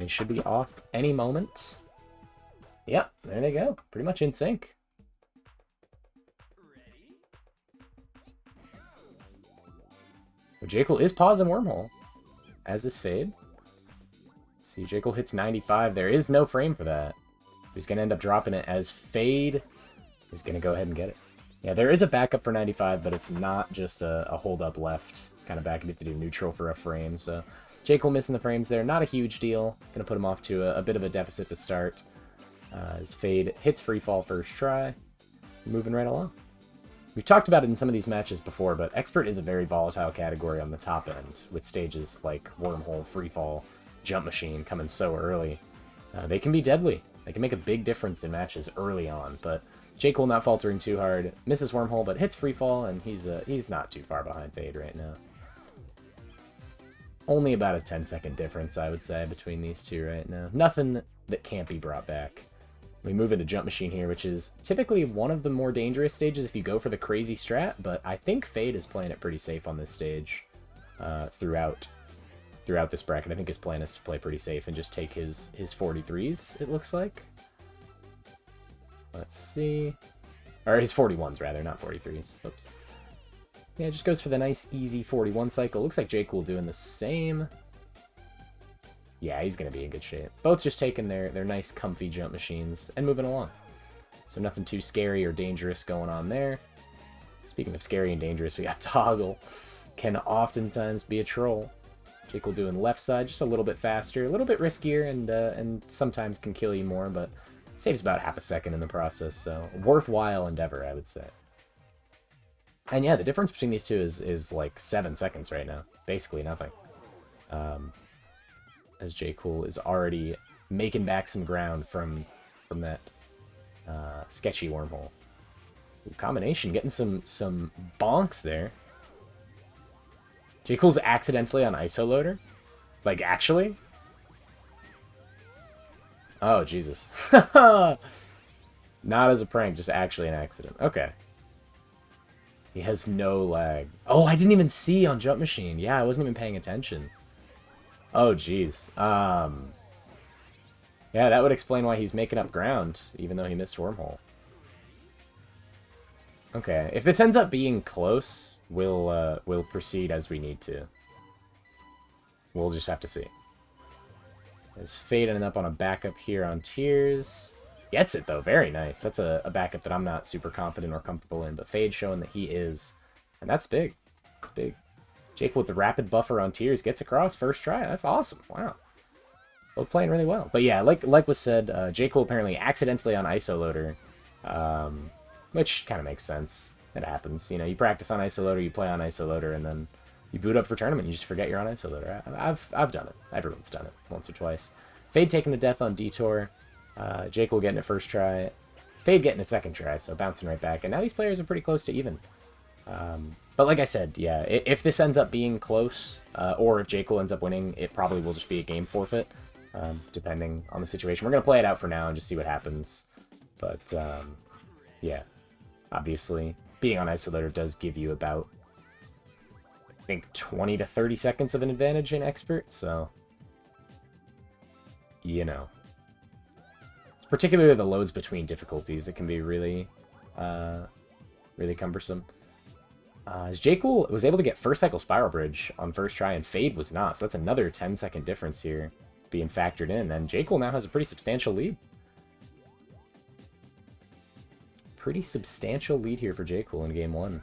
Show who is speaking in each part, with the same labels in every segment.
Speaker 1: They should be off any moment. Yep, there they go. Pretty much in sync. Jcool is pausing Wormhole, as is Faade. Let's see, Jcool hits 95. There is no frame for that. He's going to end up dropping it as Faade is going to go ahead and get it. Yeah, there is a backup for 95, but it's not just a hold-up left kind of backup. You have to do neutral for a frame, so Jcool missing the frames there. Not a huge deal. Going to put him off to a bit of a deficit to start. As Faade hits free fall first try. Moving right along. We've talked about it in some of these matches before, but Expert is a very volatile category on the top end, with stages like Wormhole, Freefall, Jump Machine coming so early. They can be deadly. They can make a big difference in matches early on, but Jcool not faltering too hard, misses Wormhole, but hits Freefall, and he's not too far behind Faade right now. Only about a 10-second difference, I would say, between these two right now. Nothing that can't be brought back. We move into Jump Machine here, which is typically one of the more dangerous stages if you go for the crazy strat, but I think Faade is playing it pretty safe on this stage throughout this bracket. I think his plan is to play pretty safe and just take his 43s, it looks like. Let's see. Or his 41s, rather, not 43s. Oops. Yeah, just goes for the nice, easy 41 cycle. Looks like Jcool doing the same. Yeah, he's going to be in good shape. Both just taking their nice, comfy jump machines and moving along. So nothing too scary or dangerous going on there. Speaking of scary and dangerous, we got Toggle. Can oftentimes be a troll. Jcool doing left side just a little bit faster, a little bit riskier, and sometimes can kill you more, but saves about half a second in the process, so worthwhile endeavor, I would say. And yeah, the difference between these two is like 7 seconds right now. It's basically nothing. As Jcool is already making back some ground from that sketchy Wormhole. Ooh, combination, getting some bonks there. Jcool's accidentally on ISO loader? Like, actually? Oh, Jesus. Not as a prank, just actually an accident. Okay. He has no lag. Oh, I didn't even see on Jump Machine. Yeah, I wasn't even paying attention. Oh, jeez. Yeah, that would explain why he's making up ground, even though he missed Wormhole. Okay, if this ends up being close, we'll proceed as we need to. We'll just have to see. There's Faade ending up on a backup here on Tears. Gets it, though. Very nice. That's a backup that I'm not super confident or comfortable in, but Faade showing that he is. And that's big. That's big. Jcool with the rapid buffer on Tears gets across first try. That's awesome. Wow. Both playing really well. But yeah, like was said, Jcool apparently accidentally on ISO loader, which kind of makes sense. It happens. You know, you practice on ISO loader, you play on ISO loader, and then you boot up for tournament, you just forget you're on ISO loader. I've done it. Everyone's done it once or twice. Faade taking the death on Detour. Jcool getting it first try. Faade getting it second try, so bouncing right back. And now these players are pretty close to even. But like I said, yeah, if this ends up being close, or if Jcool ends up winning, it probably will just be a game forfeit, depending on the situation. We're going to play it out for now and just see what happens. But, yeah, obviously, being on Isolator does give you about, I think, 20 to 30 seconds of an advantage in Expert, so, you know. It's particularly the loads between difficulties that can be really, really cumbersome. As Jcool was able to get first cycle Spiral Bridge on first try, and Faade was not, so that's another 10-second difference here being factored in, and Jcool now has a pretty substantial lead. Pretty substantial lead here for Jcool in game one.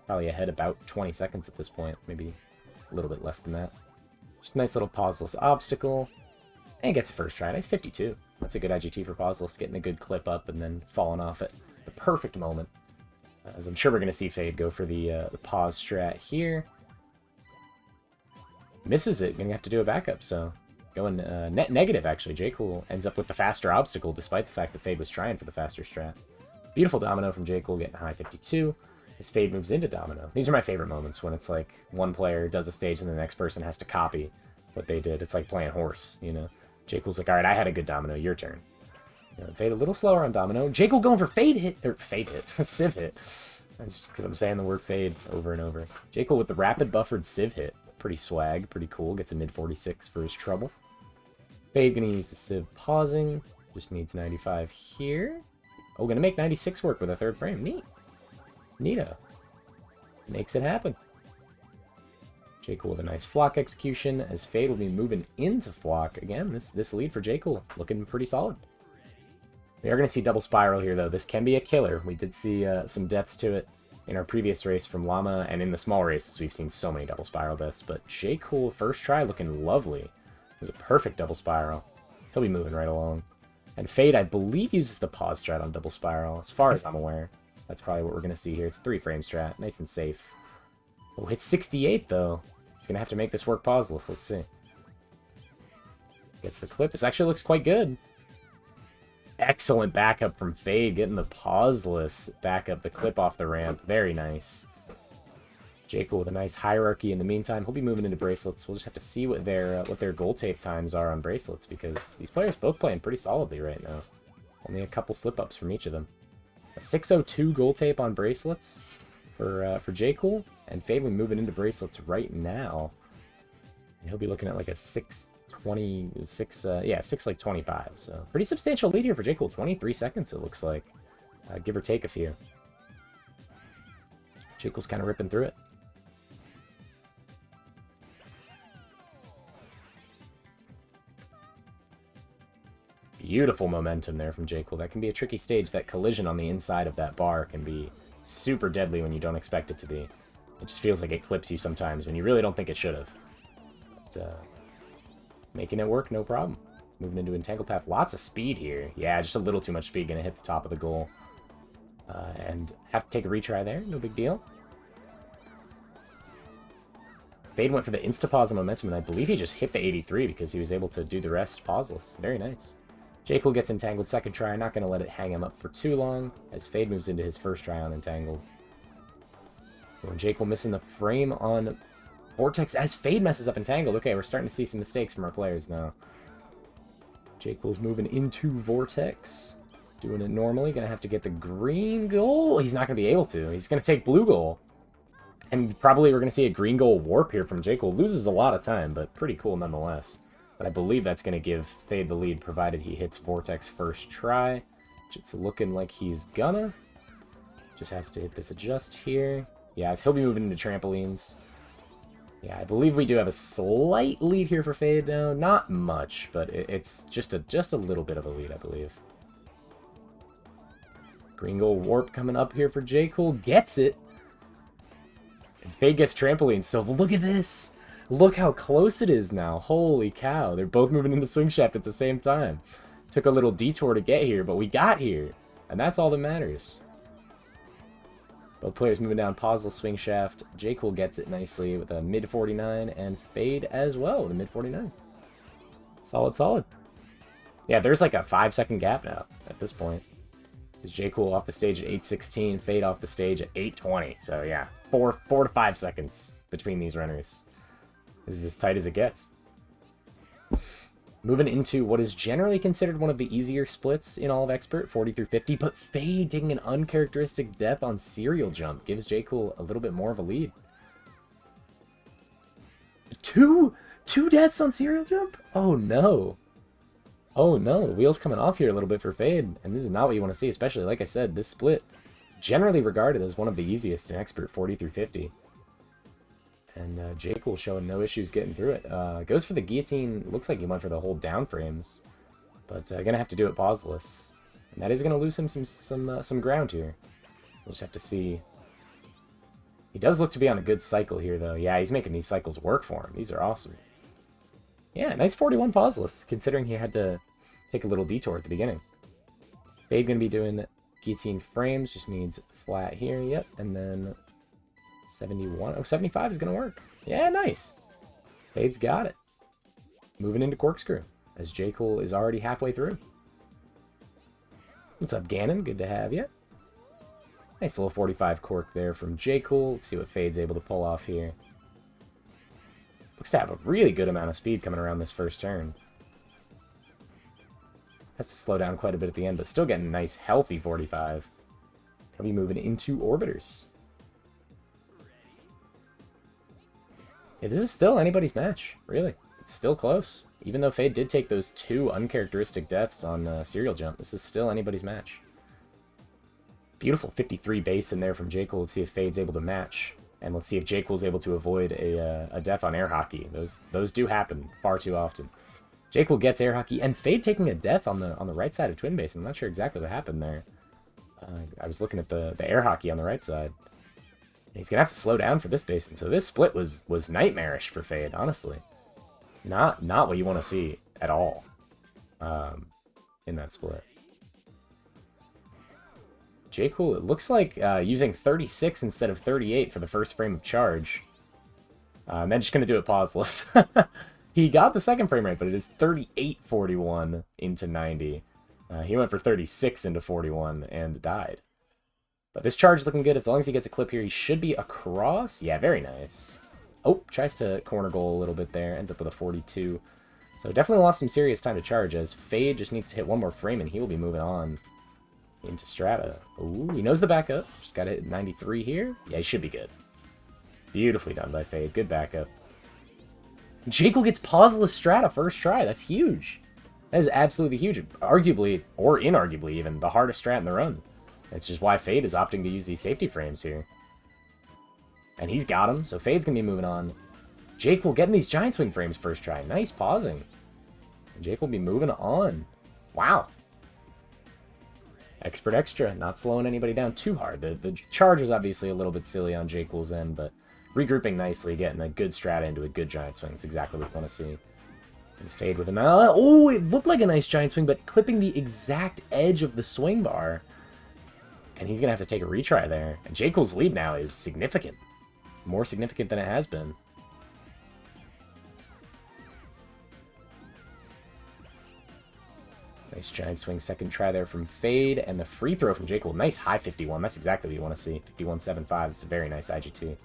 Speaker 1: Probably ahead about 20 seconds at this point, maybe a little bit less than that. Just a nice little pauseless obstacle, and gets a first try. Nice 52. That's a good IGT for pauseless, getting a good clip up and then falling off at the perfect moment. As I'm sure we're going to see Faade go for the pause strat here. Misses it, going to have to do a backup, so going net negative, actually. Jcool ends up with the faster obstacle, despite the fact that Faade was trying for the faster strat. Beautiful domino from Jcool, getting a high 52. As Faade moves into domino. These are my favorite moments, when it's like one player does a stage and the next person has to copy what they did. It's like playing horse, you know? Jcool's like, alright, I had a good domino, your turn. Faade a little slower on domino. Jcool going for Faade hit, or Faade hit, Civ hit. Just because I'm saying the word Faade over and over. Jcool with the rapid buffered Civ hit. Pretty swag, pretty cool. Gets a mid 46 for his trouble. Faade gonna use the Civ pausing. Just needs 95 here. Oh, gonna make 96 work with a third frame. Neat. Neato. Makes it happen. Jcool with a nice flock execution, as Faade will be moving into flock. Again, this lead for Jcool looking pretty solid. We are going to see double spiral here, though. This can be a killer. We did see some deaths to it in our previous race from Llama, and in the small races, we've seen so many double spiral deaths. But Jcool, first try, looking lovely. It was a perfect double spiral. He'll be moving right along. And Faade, I believe, uses the pause strat on double spiral, as far as I'm aware. That's probably what we're going to see here. It's a 3-frame strat. Nice and safe. Oh, hit 68, though. He's going to have to make this work pauseless. Let's see. Gets the clip. This actually looks quite good. Excellent backup from Faade, getting the pauseless backup, the clip off the ramp. Very nice. Jcool with a nice hierarchy in the meantime. He'll be moving into bracelets. We'll just have to see what their goal tape times are on bracelets, because these players both playing pretty solidly right now. Only a couple slip-ups from each of them. A 602 goal tape on bracelets for Jcool, and Faade will be moving into bracelets right now. He'll be looking at like a 626, yeah, 6:25. So pretty substantial lead here for Jcool. 23 seconds it looks like, give or take a few. Jcool's kind of ripping through it. Beautiful momentum there from Jcool. That can be a tricky stage. That collision on the inside of that bar can be super deadly when you don't expect it to be. It just feels like it clips you sometimes when you really don't think it should have. But, making it work, no problem. Moving into Entangle Path. Lots of speed here. Yeah, just a little too much speed. Gonna hit the top of the goal. And have to take a retry there. No big deal. Faade went for the insta-pause on momentum, and I believe he just hit the 83 because he was able to do the rest pauseless. Very nice. Jcool gets entangled second try. Not going to let it hang him up for too long, as Faade moves into his first try on entangled. And Jcool missing the frame on Vortex as Faade messes up entangled. Okay, we're starting to see some mistakes from our players now. Jcool's moving into Vortex. Doing it normally. Going to have to get the green goal. He's not going to be able to. He's going to take blue goal. And probably we're going to see a green goal warp here from Jcool. Loses a lot of time, but pretty cool nonetheless. But I believe that's going to give Faade the lead, provided he hits Vortex first try. Which it's looking like he's gonna. Just has to hit this adjust here. Yeah, he'll be moving into trampolines. Yeah, I believe we do have a slight lead here for Faade now. Not much, but it's just a little bit of a lead, I believe. Green goal warp coming up here for Jcool. Gets it. And Faade gets trampolines, so look at this. Look how close it is now. Holy cow. They're both moving into swing shaft at the same time. Took a little detour to get here, but we got here. And that's all that matters. Both players moving down pauseless swing shaft. Jcool gets it nicely with a mid 49, and Faade as well with a mid 49. Solid, solid. Yeah, there's like a 5-second gap now at this point. Because Jcool off the stage at 8:16, Faade off the stage at 8:20. So yeah, 4 to 5 seconds between these runners. This is as tight as it gets. Moving into what is generally considered one of the easier splits in all of Expert, 40 through 50, but Faade taking an uncharacteristic death on serial jump gives Jcool a little bit more of a lead. Two deaths on serial jump? Oh no. Oh no, the wheel's coming off here a little bit for Faade, and this is not what you want to see, especially, like I said, this split generally regarded as one of the easiest in Expert, 40 through 50. And Jcool showing no issues getting through it. Goes for the guillotine. Looks like he went for the whole down frames. But gonna have to do it pauseless. And that is gonna lose him some ground here. We'll just have to see. He does look to be on a good cycle here, though. Yeah, he's making these cycles work for him. These are awesome. Yeah, nice 41 pauseless, considering he had to take a little detour at the beginning. Faade gonna be doing guillotine frames. Just needs flat here. Yep, and then 71. Oh, 75 is going to work. Yeah, nice. Fade's got it. Moving into corkscrew, as Jcool is already halfway through. What's up, Ganon? Good to have you. Nice little 45 cork there from Jcool. Let's see what Fade's able to pull off here. Looks to have a really good amount of speed coming around this first turn. Has to slow down quite a bit at the end, but still getting a nice, healthy 45. He'll be moving into orbiters. Yeah, this is still anybody's match, really. It's still close. Even though Faade did take those 2 uncharacteristic deaths on Serial Jump, this is still anybody's match. Beautiful 53 base in there from Jcool. Let's see if Fade's able to match. And let's see if Jcool's able to avoid a death on air hockey. Those do happen far too often. Jcool gets air hockey, and Faade taking a death on the right side of twin base. I'm not sure exactly what happened there. I was looking at the air hockey on the right side. He's gonna have to slow down for this base, and so this split was nightmarish for Faade, honestly. Not what you want to see at all in that split. Jcool, it looks like using 36 instead of 38 for the first frame of charge. I'm just going to do it pauseless. He got the second frame rate, but it is 38-41 into 90. He went for 36 into 41 and died. But this charge looking good. As long as he gets a clip here, he should be across. Yeah, very nice. Oh, tries to corner goal a little bit there. Ends up with a 42. So definitely lost some serious time to charge, as Faade just needs to hit one more frame and he will be moving on into Strata. Ooh, he knows the backup. Just got to hit 93 here. Yeah, he should be good. Beautifully done by Faade. Good backup. Jcool gets pauseless Strata first try. That's huge. That is absolutely huge. Arguably, or inarguably even, the hardest strat in the run. That's just why Faade is opting to use these safety frames here. And he's got him, so Fade's going to be moving on. Jcool getting these giant swing frames first try. Nice pausing. And Jcool will be moving on. Wow. Expert extra, not slowing anybody down too hard. The charge was obviously a little bit silly on Jcool's end, but regrouping nicely, getting a good strat into a good giant swing. It's exactly what we want to see. And Faade with him out. Oh, it looked like a nice giant swing, but clipping the exact edge of the swing bar. And he's going to have to take a retry there. And Jcool's lead now is significant. More significant than it has been. Nice giant swing second try there from Faade, and the free throw from Jcool. Nice high 51. That's exactly what you want to see. 51.75. It's a very nice IGT.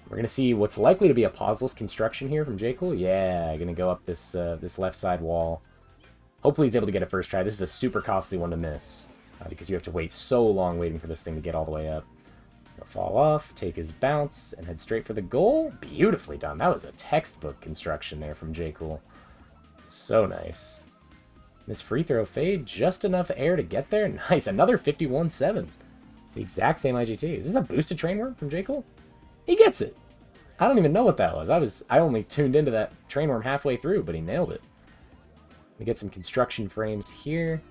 Speaker 1: We're going to see what's likely to be a pauseless construction here from Jcool. Yeah, going to go up this this left side wall. Hopefully he's able to get a first try. This is a super costly one to miss, because you have to wait so long waiting for this thing to get all the way up. He'll fall off, take his bounce, and head straight for the goal. Beautifully done. That was a textbook construction there from Jcool. So nice. This free throw Faade, just enough air to get there. Nice, another 51.7. The exact same IGT. Is this a boosted train worm from Jcool? He gets it. I don't even know what that was. I only tuned into that train worm halfway through, but he nailed it. We get some construction frames here.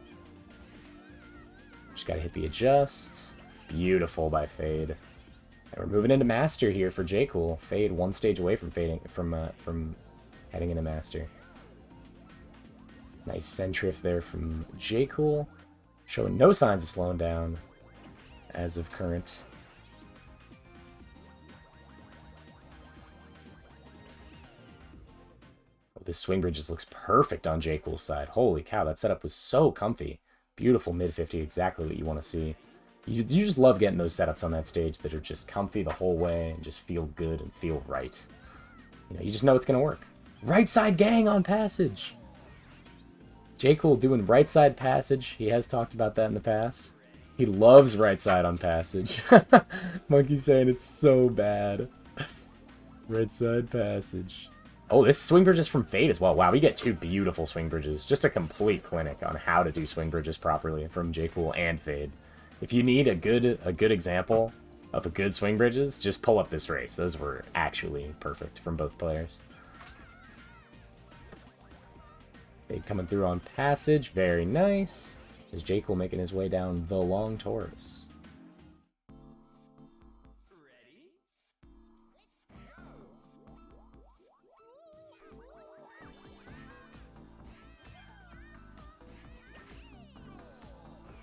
Speaker 1: Just gotta hit the adjust. Beautiful by Faade. And we're moving into Master here for Jcool. Faade one stage away from from heading into Master. Nice centriff there from Jcool. Showing no signs of slowing down as of current. Oh, this swing bridge just looks perfect on Jcool's side. Holy cow, that setup was so comfy. Beautiful mid-50, exactly what you want to see. You just love getting those setups on that stage that are just comfy the whole way and just feel good and feel right. You know, you just know it's going to work. Right side gang on passage! Jcool doing right side passage. He has talked about that in the past. He loves right side on passage. Monkey's saying it's so bad. Right side passage. Oh, this swing bridge is from Faade as well. Wow, we get two beautiful swing bridges. Just a complete clinic on how to do swing bridges properly from Jcool and Faade. If you need a good example of a good swing bridges, just pull up this race. Those were actually perfect from both players. Faade coming through on passage. Very nice. Is Jcool making his way down the long Taurus.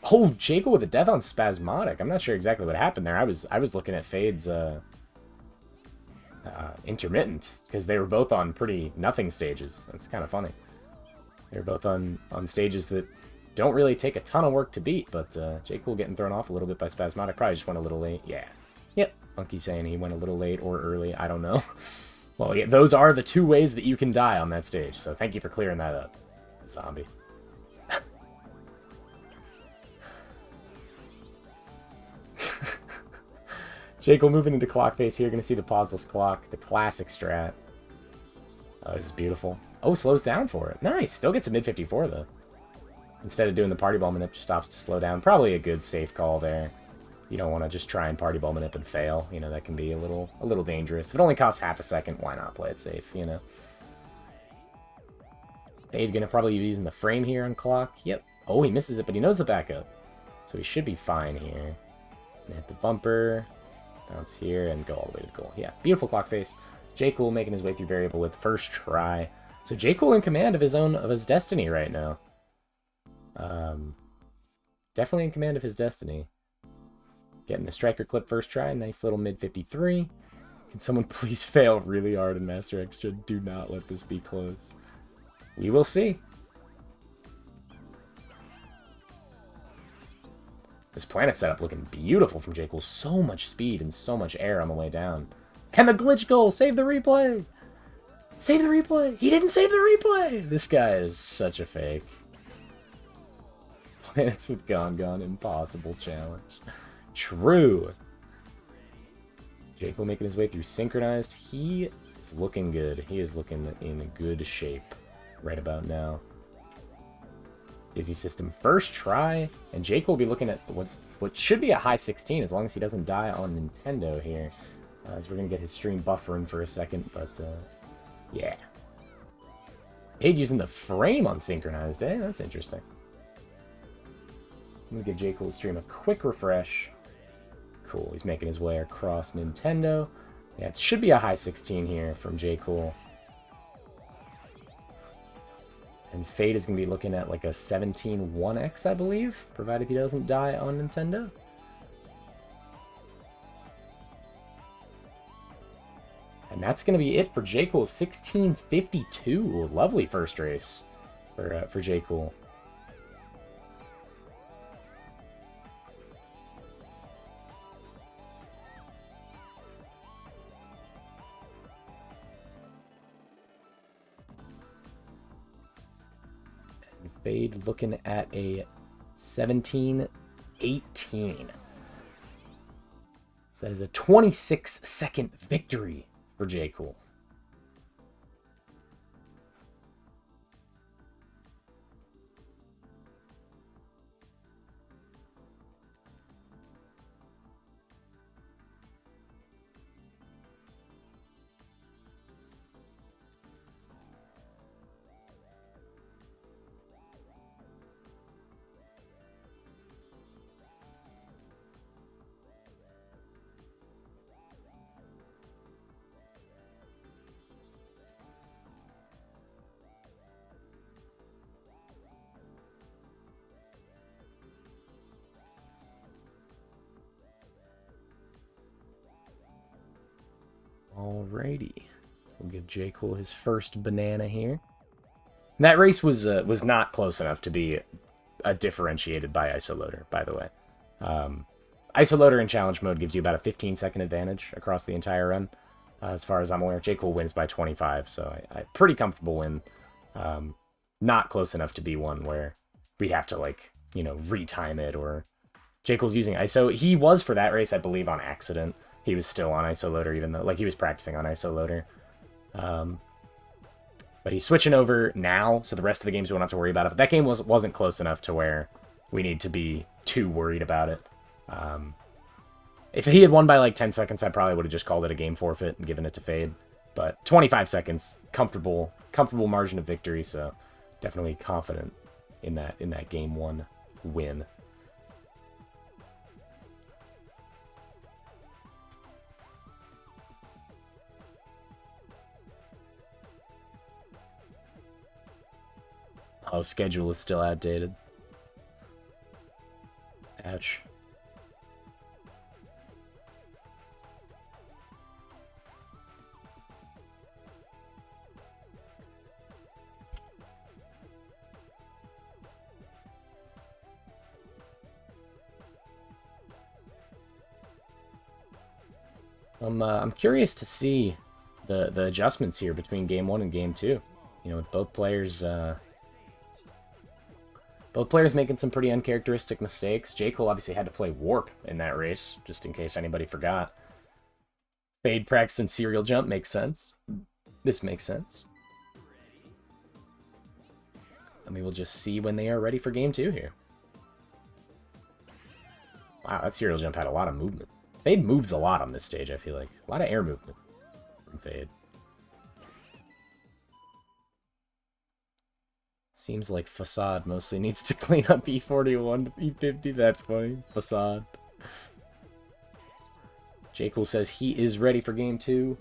Speaker 1: Oh, Jcool with a death on Spasmodic. I'm not sure exactly what happened there. I was looking at Fade's intermittent, because they were both on pretty nothing stages. That's kind of funny. They're both on stages that don't really take a ton of work to beat, but Jcool getting thrown off a little bit by Spasmodic. Probably just went a little late. Yeah. Yep. Monkey saying he went a little late or early. I don't know. Well, yeah, those are the two ways that you can die on that stage, so thank you for clearing that up, zombie. Jcool moving into clock face here. Going to see the pauseless clock, the classic strat. Oh, this is beautiful. Oh, slows down for it. Nice. Still gets a mid 54, though. Instead of doing the party ball manip, just stops to slow down. Probably a good safe call there. You don't want to just try and party ball manip and fail. You know, that can be a little dangerous. If it only costs half a second, why not play it safe, you know? Faade gonna probably be using the frame here on clock. Yep. Oh, he misses it, but he knows the backup. So he should be fine here. And hit the bumper. Bounce here and go all the way to the goal. Yeah, beautiful clock face. Jcool making his way through variable with first try. So Jcool in command of his destiny right now. Definitely in command of his destiny. Getting the striker clip first try. Nice little mid 53. Can someone please fail really hard in Master Extra? Do not let this be close. We will see. This planet setup looking beautiful from Jcool. So much speed and so much air on the way down. And the glitch goal! Save the replay! Save the replay! He didn't save the replay! This guy is such a fake. Planets with Gone, impossible challenge. True. Jcool making his way through synchronized. He is looking good. He is looking in good shape right about now. Dizzy system first try, and Jcool will be looking at what should be a high 16 as long as he doesn't die on Nintendo here. As we're gonna get his stream buffering for a second, but yeah. Faade using the frame on synchronized, eh? That's interesting. I'm gonna give Jcool's stream a quick refresh. Cool, he's making his way across Nintendo. Yeah, it should be a high 16 here from Jcool. And Faade is going to be looking at like a 17 1x, I believe, provided he doesn't die on Nintendo. And that's going to be it for Jcool. 1652. Lovely first race for Jcool. Faade looking at a 17-18. So that is a 26-second victory for Jcool. Alrighty. We'll give Jcool his first banana here. And that race was not close enough to be differentiated by isoloader, by the way. Isoloader in challenge mode gives you about a 15-second advantage across the entire run. As far as I'm aware, Jcool wins by 25, so I pretty comfortable win. Not close enough to be one where we'd have to, like, you know, retime it, or... Jcool's using ISO. He was, for that race, I believe, on accident. He was still on isoloader, even though, like, he was practicing on isoloader. But he's switching over now, so the rest of the games we won't have to worry about it. But that game wasn't close enough to where we need to be too worried about it. If he had won by, like, 10 seconds, I probably would have just called it a game forfeit and given it to Faade. But 25 seconds, comfortable margin of victory, so definitely confident in that game one win. Oh, schedule is still outdated. Ouch. I'm curious to see the adjustments here between game 1 and game 2. You know, with both players making some pretty uncharacteristic mistakes. Jcool obviously had to play Warp in that race, just in case anybody forgot. Faade practicing serial jump makes sense. This makes sense. And we will just see when they are ready for game 2 here. Wow, that serial jump had a lot of movement. Faade moves a lot on this stage, I feel like. A lot of air movement from Faade. Seems like Faade mostly needs to clean up E41 to E50. That's funny. Faade. Jcool says he is ready for game 2.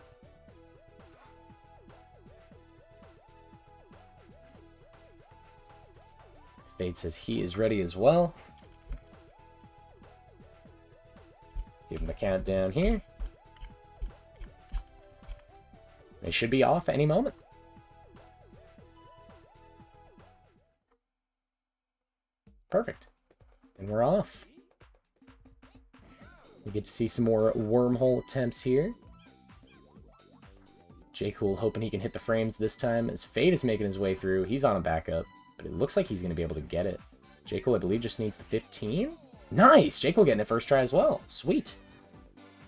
Speaker 1: Faade says he is ready as well. Give him the countdown here. They should be off any moment. Perfect. And we're off. We get to see some more wormhole attempts here. Jcool hoping he can hit the frames this time as Faade is making his way through. He's on a backup, but it looks like he's going to be able to get it. Jcool, I believe, just needs the 15. Nice! Jcool getting it first try as well. Sweet.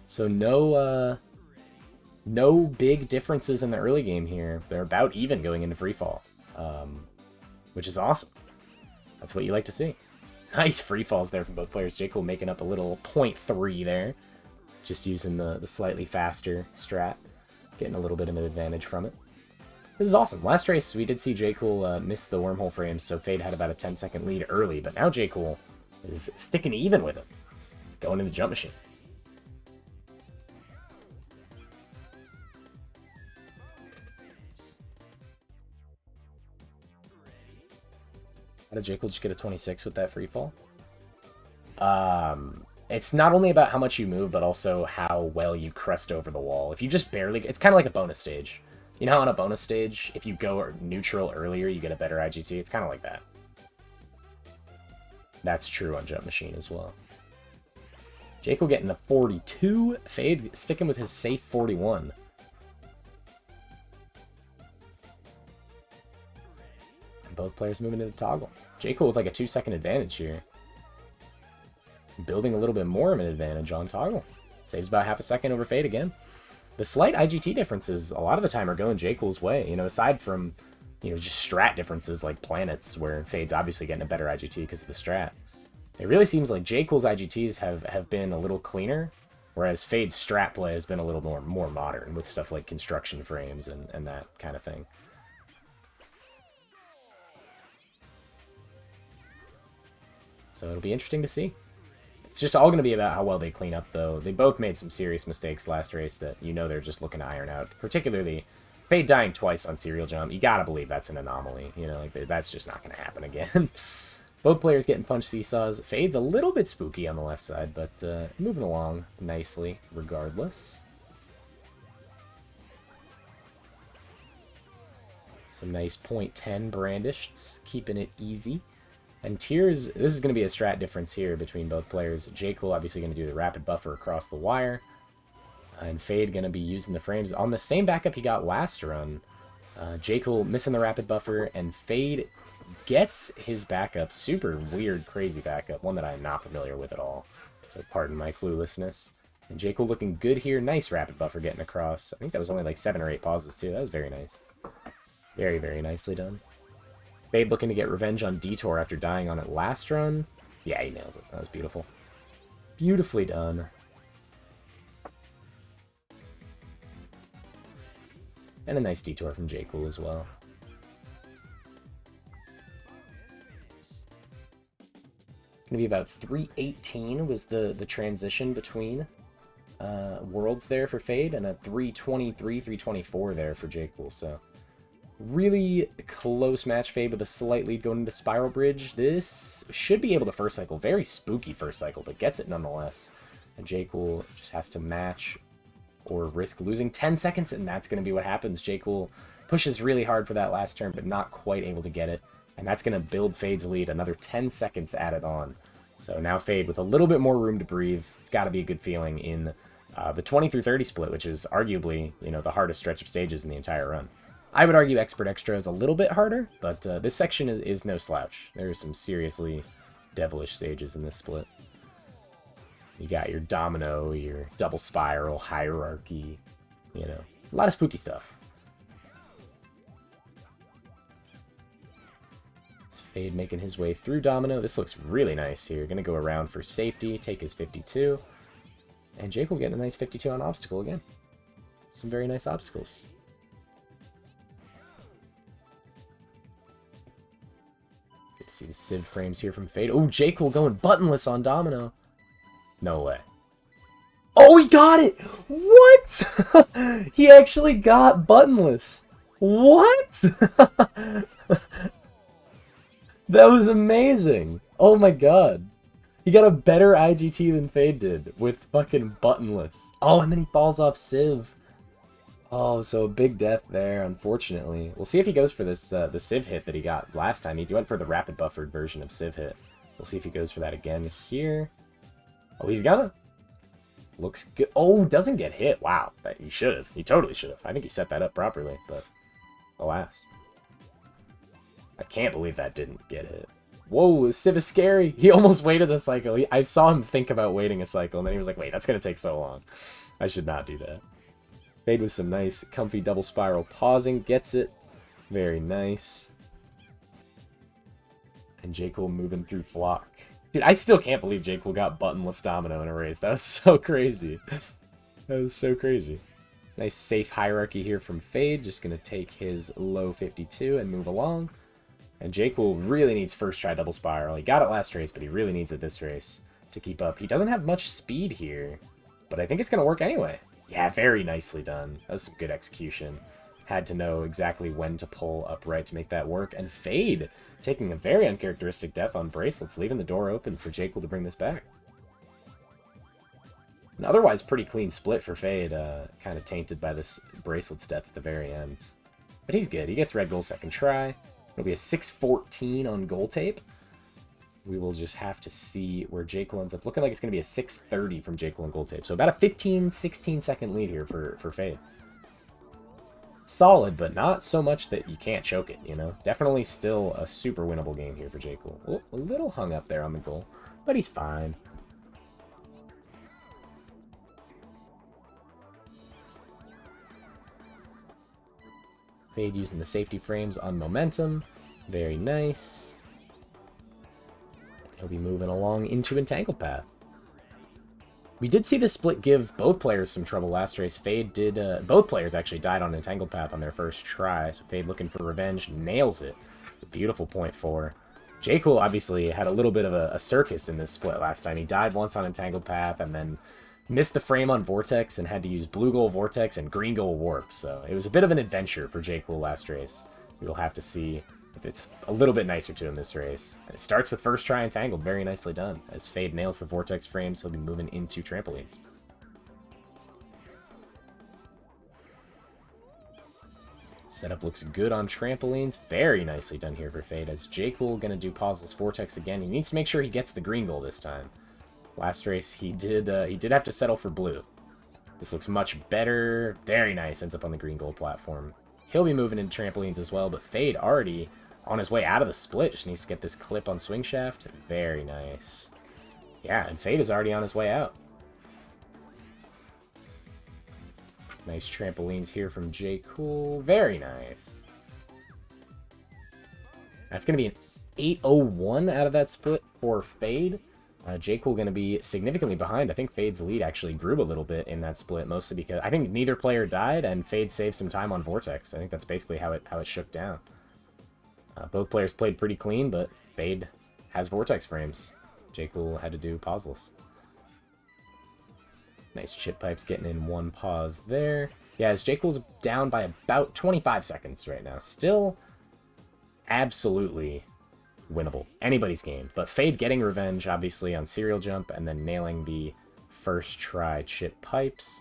Speaker 1: So no big differences in the early game here. They're about even going into free fall, which is awesome. That's what you like to see. Nice free falls there from both players. Jcool making up a little 0.3 there. Just using the slightly faster strat. Getting a little bit of an advantage from it. This is awesome. Last race, we did see Jcool miss the wormhole frames, so Faade had about a 10-second lead early, but now Jcool is sticking even with him. Going into jump machine. How did Jcool just get a 26 with that free fall? It's not only about how much you move, but also how well you crest over the wall. If you just barely... It's kind of like a bonus stage. You know how on a bonus stage, if you go neutral earlier, you get a better IGT? It's kind of like that. That's true on Jump Machine as well. Jcool getting the 42. Faade sticking with his safe 41. And both players moving into toggle. Jcool with like a 2-second advantage here. Building a little bit more of an advantage on toggle. Saves about half a second over Faade again. The slight IGT differences a lot of the time are going Jcool's way. You know, aside from, you know, just strat differences like planets, where Fade's obviously getting a better IGT because of the strat. It really seems like Jcool's IGTs have been a little cleaner, whereas Fade's strat play has been a little more modern with stuff like construction frames and that kind of thing. So it'll be interesting to see. It's just all going to be about how well they clean up, though. They both made some serious mistakes last race that, you know, they're just looking to iron out. Particularly, Faade dying twice on serial jump. You gotta believe that's an anomaly. You know, like that's just not going to happen again. Both players getting punch seesaws. Fade's a little bit spooky on the left side, but moving along nicely regardless. Some nice .10 brandished, keeping it easy. And Tears, this is going to be a strat difference here between both players. Jcool obviously going to do the rapid buffer across the wire. And Faade going to be using the frames on the same backup he got last run. Jcool missing the rapid buffer, and Faade gets his backup. Super weird, crazy backup. One that I'm not familiar with at all. So pardon my cluelessness. And Jcool looking good here. Nice rapid buffer getting across. I think that was only like 7 or 8 pauses too. That was very nice. Very, very nicely done. Faade looking to get revenge on Detour after dying on it last run. Yeah, he nails it. That was beautiful. Beautifully done. And a nice Detour from Jcool as well. It's going to be about 3:18 was the transition between worlds there for Faade, and a 3:23, 3:24 there for Jcool, so... Really close match. Faade with a slight lead going into Spiral Bridge. This should be able to first cycle. Very spooky first cycle, but gets it nonetheless. And Jcool just has to match or risk losing 10 seconds, and that's going to be what happens. Jcool pushes really hard for that last turn, but not quite able to get it. And that's going to build Fade's lead. Another 10 seconds added on. So now Faade with a little bit more room to breathe. It's got to be a good feeling in the 20 through 30 split, which is arguably, you know, the hardest stretch of stages in the entire run. I would argue Expert Extra is a little bit harder, but this section is no slouch. There are some seriously devilish stages in this split. You got your Domino, your Double Spiral, Hierarchy, you know, a lot of spooky stuff. Faade making his way through Domino. This looks really nice here. Gonna go around for safety, take his 52. And Jcool getting a nice 52 on obstacle again. Some very nice obstacles. Good to see the Civ frames here from Faade. Oh, Jcool going buttonless on Domino. No way. Oh, he got it! What? He actually got buttonless. What? That was amazing. Oh my god. He got a better IGT than Faade did with fucking buttonless. Oh, and then he falls off Civ. Oh, so a big death there, unfortunately. We'll see if he goes for this the Civ hit that he got last time. He went for the rapid buffered version of Civ hit. We'll see if he goes for that again here. Oh, he's gonna. Looks good. Oh, doesn't get hit. Wow. He should have. He totally should have. I think he set that up properly, but alas. I can't believe that didn't get hit. Whoa, Civ is scary. He almost waited a cycle. I saw him think about waiting a cycle, and then he was like, wait, that's going to take so long. I should not do that. Faade with some nice, comfy double spiral pausing. Gets it. Very nice. And Jcool moving through Flock. Dude, I still can't believe Jcool got buttonless Domino in a race. That was so crazy. That was so crazy. Nice safe hierarchy here from Faade. Just going to take his low 52 and move along. And Jcool really needs first try double spiral. He got it last race, but he really needs it this race to keep up. He doesn't have much speed here, but I think it's going to work anyway. Yeah, very nicely done. That was some good execution. Had to know exactly when to pull upright to make that work. And Faade taking a very uncharacteristic death on bracelets, leaving the door open for Jcool to bring this back. An otherwise pretty clean split for Faade, kind of tainted by this bracelets death at the very end. But he's good. He gets red goal second try. It'll be a 6:14 on goal tape. We will just have to see where Jcool ends up. Looking like it's going to be a 6:30 from Jcool on goal tape. So about a 15, 16 second lead here for Faade. Solid, but not so much that you can't choke it, you know? Definitely still a super winnable game here for Jcool. Oh, a little hung up there on the goal, but he's fine. Faade using the safety frames on momentum. Very nice. He'll be moving along into Entangled Path. We did see this split give both players some trouble last race. Faade did, both players actually died on Entangled Path on their first try, so Faade looking for revenge, nails it. A beautiful .4. Jcool obviously had a little bit of a circus in this split last time. He died once on Entangled Path and then missed the frame on Vortex and had to use blue goal Vortex and green goal Warp, so it was a bit of an adventure for Jcool last race. We'll have to see if it's a little bit nicer to him this race. And it starts with first try Entangled, very nicely done. As Faade nails the Vortex frames, he'll be moving into trampolines. Setup looks good on trampolines. Very nicely done here for Faade. As Jcool gonna do pauseless Vortex again. He needs to make sure he gets the green goal this time. Last race he did have to settle for blue. This looks much better. Very nice. Ends up on the green goal platform. He'll be moving into trampolines as well, but Faade already on his way out of the split. Just needs to get this clip on swing shaft. Very nice. Yeah, and Faade is already on his way out. Nice trampolines here from Jcool. Very nice. That's going to be an 8:01 out of that split for Faade. Jcool going to be significantly behind. I think Fade's lead actually grew a little bit in that split, mostly because I think neither player died, and Faade saved some time on Vortex. I think that's basically how it shook down. Both players played pretty clean, but Faade has Vortex frames. Jcool had to do pauseless. Nice chip pipes getting in one pause there. Yeah, as Jcool's down by about 25 seconds right now. Still absolutely winnable. Anybody's game. But Faade getting revenge, obviously, on serial jump and then nailing the first try chip pipes.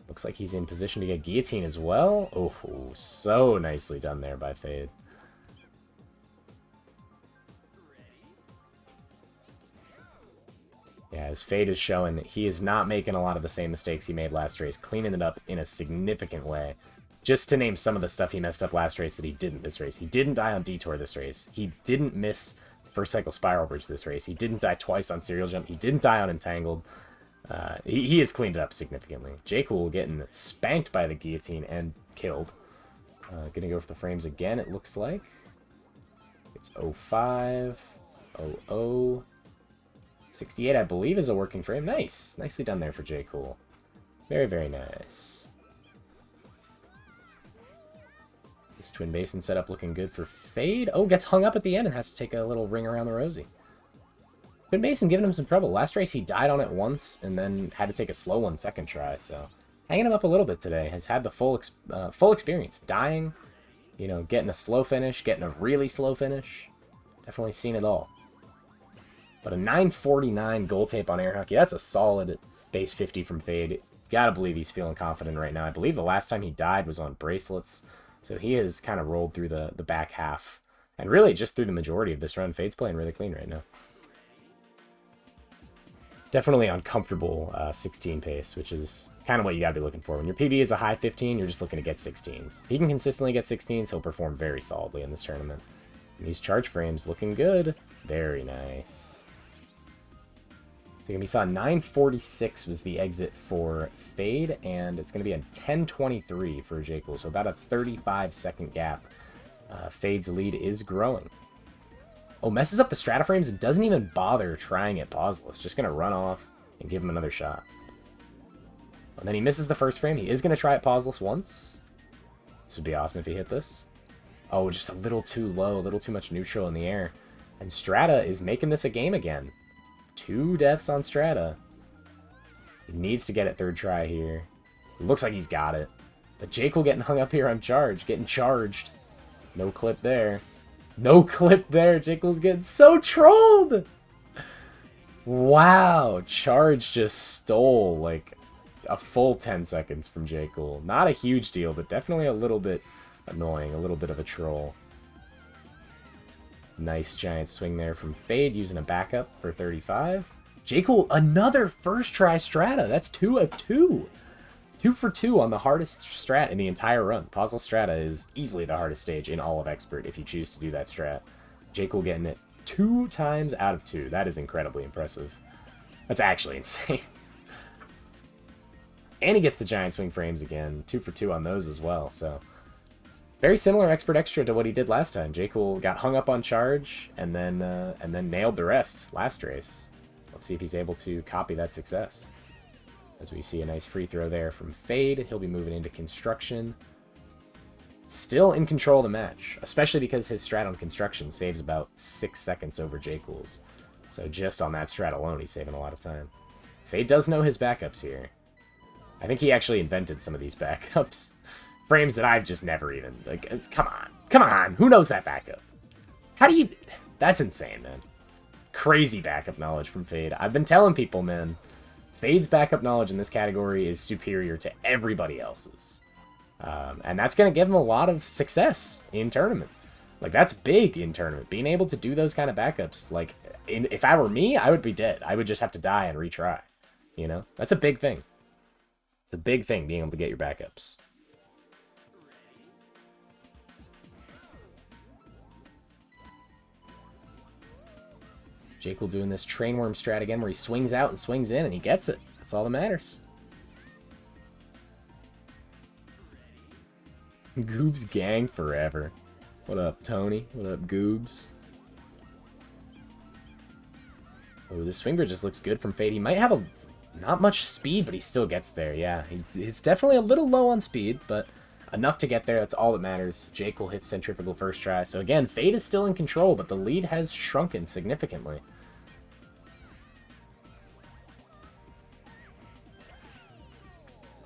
Speaker 1: Looks like he's in position to get guillotine as well. Oh, so nicely done there by Faade. Yeah, as Faade is showing, he is not making a lot of the same mistakes he made last race, cleaning it up in a significant way. Just to name some of the stuff he messed up last race that he didn't this race. He didn't die on Detour this race. He didn't miss first cycle Spiral Bridge this race. He didn't die twice on Serial Jump. He didn't die on Entangled. He has cleaned it up significantly. Jcool getting spanked by the guillotine and killed. Gonna go for the frames again, it looks like. It's 05, 00, 68, I believe, is a working frame. Nice. Nicely done there for Jcool. Very, very nice. This twin basin setup looking good for Faade. Oh, gets hung up at the end and has to take a little ring around the rosy. Twin basin giving him some trouble. Last race he died on it once and then had to take a slow one second try, so hanging him up a little bit today. Has had the full experience. Dying, you know, getting a slow finish, getting a really slow finish. Definitely seen it all. But a 949 goal tape on air hockey, that's a solid base 50 from Faade. Gotta believe he's feeling confident right now. I believe the last time he died was on bracelets. So he has kind of rolled through the back half. And really just through the majority of this run. Fade's playing really clean right now. Definitely uncomfortable 16 pace, which is kind of what you gotta be looking for. When your PB is a high 15, you're just looking to get 16s. If he can consistently get 16s, he'll perform very solidly in this tournament. And these charge frames looking good. Very nice. So we saw 946 was the exit for Faade, and it's going to be a 1023 for Jcool, so about a 35-second gap. Fade's lead is growing. Oh, messes up the strata-frames and doesn't even bother trying it pauseless. Just going to run off and give him another shot. And then he misses the first frame. He is going to try it pauseless once. This would be awesome if he hit this. Oh, just a little too low, a little too much neutral in the air. And Strata is making this a game again. 2 deaths on Strata. He needs to get it third try here. It looks like he's got it. But Jcool getting hung up here on charge. Getting charged. No clip there. No clip there. Jcool's getting so trolled. Wow. Charge just stole like a full 10 seconds from Jcool. Not a huge deal, but definitely a little bit annoying. A little bit of a troll. Nice giant swing there from Faade using a backup for 35. Jcool, another first try strata. That's 2 of 2. 2 for 2 on the hardest strat in the entire run. Puzzle strata is easily the hardest stage in all of Expert if you choose to do that strat. Jcool getting it 2 times out of 2. That is incredibly impressive. That's actually insane. And he gets the giant swing frames again. 2 for 2 on those as well, so very similar Expert Extra to what he did last time. Jcool got hung up on charge and then nailed the rest last race. Let's see if he's able to copy that success. As we see a nice free throw there from Faade. He'll be moving into construction. Still in control of the match, especially because his strat on construction saves about 6 seconds over Jcool's. So just on that strat alone, he's saving a lot of time. Faade does know his backups here. I think he actually invented some of these backups. Frames that I've just never even, like, come on, who knows that backup? How do you, that's insane, man. Crazy backup knowledge from Faade. I've been telling people, man, Fade's backup knowledge in this category is superior to everybody else's. And that's going to give him a lot of success in tournament. Like, that's big in tournament. Being able to do those kind of backups, like, if I were me, I would be dead. I would just have to die and retry, you know? That's a big thing. It's a big thing, being able to get your backups. Jcool doing this train worm strat again where he swings out and swings in and he gets it. That's all that matters. Goobs gang forever. What up, Tony? What up, Goobs? Oh, this swing bridge just looks good from Faade. He might have not much speed, but he still gets there. Yeah, he's definitely a little low on speed, but enough to get there. That's all that matters. Jcool hits centrifugal first try. So again, Faade is still in control, but the lead has shrunken significantly.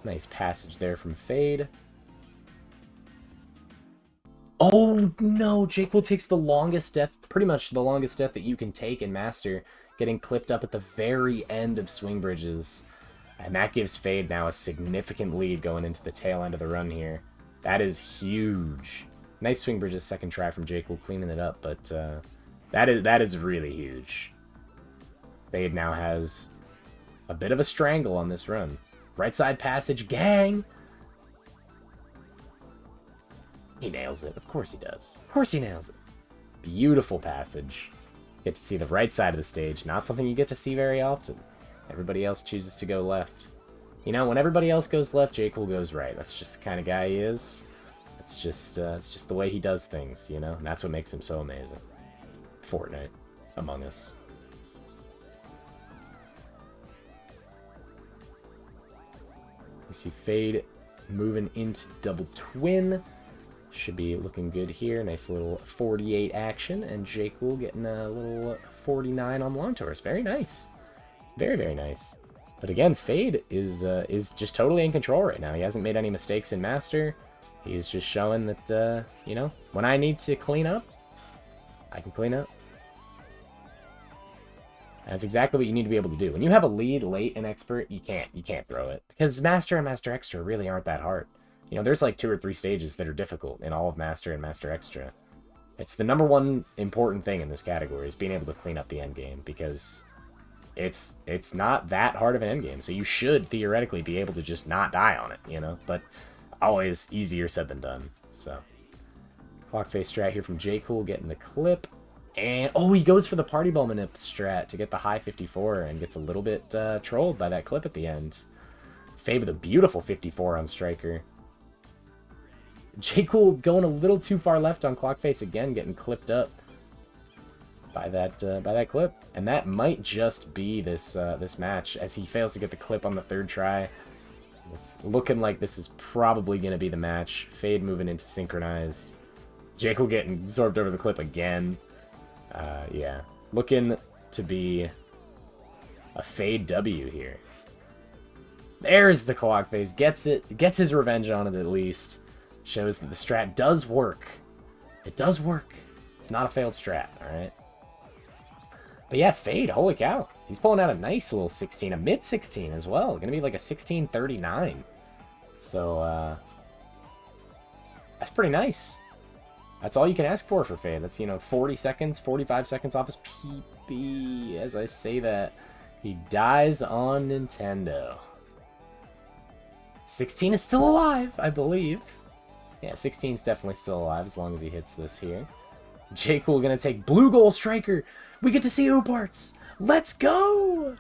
Speaker 1: Nice passage there from Faade. Oh no, Jcool takes the longest death, pretty much the longest death that you can take in Master, getting clipped up at the very end of swing bridges. And that gives Faade now a significant lead going into the tail end of the run here. That is huge. Nice swing bridges second try from Jcool, cleaning it up, but that is really huge. Faade now has a bit of a strangle on this run. Right side passage, gang! He nails it. Of course he does. Of course he nails it. Beautiful passage. Get to see the right side of the stage. Not something you get to see very often. Everybody else chooses to go left. You know, when everybody else goes left, Jcool goes right. That's just the kind of guy he is. It's just the way he does things, you know? And that's what makes him so amazing. Fortnite. Among Us. We see Faade moving into double twin. Should be looking good here. Nice little 48 action. And Jcool getting a little 49 on Long Taurus. Very nice. Very, very nice. But again, Faade is just totally in control right now. He hasn't made any mistakes in Master. He's just showing that, you know, when I need to clean up, I can clean up. And that's exactly what you need to be able to do. When you have a lead late in Expert, you can't throw it. Because Master and Master Extra really aren't that hard. You know, there's like 2 or 3 stages that are difficult in all of Master and Master Extra. It's the #1 important thing in this category, is being able to clean up the endgame, because it's not that hard of an endgame. So you should theoretically be able to just not die on it, you know? But always easier said than done. So clock face strat here from Jcool, getting the clip. And, oh, he goes for the party ball manip strat to get the high 54 and gets a little bit trolled by that clip at the end. Faade with a beautiful 54 on Striker. Jcool going a little too far left on clock face again, getting clipped up by that clip. And that might just be this match, as he fails to get the clip on the 3rd try. It's looking like this is probably going to be the match. Faade moving into synchronized. Jcool getting absorbed over the clip again. Yeah, looking to be a Faade W here. There's the clock face. Gets it. Gets his revenge on it at least. Shows that the strat does work. It does work. It's not a failed strat, alright? But yeah, Faade, holy cow. He's pulling out a nice little 16, a mid-16 as well. Gonna be like a 16:39. So, that's pretty nice. That's all you can ask for Faade. That's, you know, 40 seconds, 45 seconds off his PB. As I say that, he dies on Nintendo. 16 is still alive, I believe. Yeah, 16 is definitely still alive as long as he hits this here. Jcool gonna take blue goal striker. We get to see Ooparts. Let's go!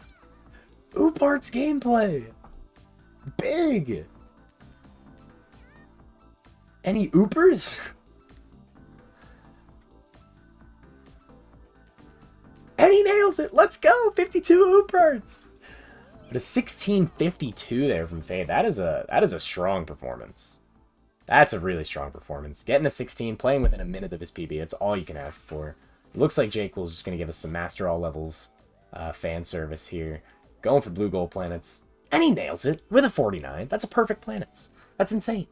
Speaker 1: Ooparts gameplay. Big. Any Oopers? And he nails it. Let's go. 52 Ooparts. But a 16:52 there from Faade. That is a strong performance. That's a really strong performance. Getting a 16, playing within a minute of his PB. It's all you can ask for. It looks like Jcool's just going to give us some Master All Levels fan service here. Going for blue gold planets. And he nails it with a 49. That's a perfect planets. That's insane.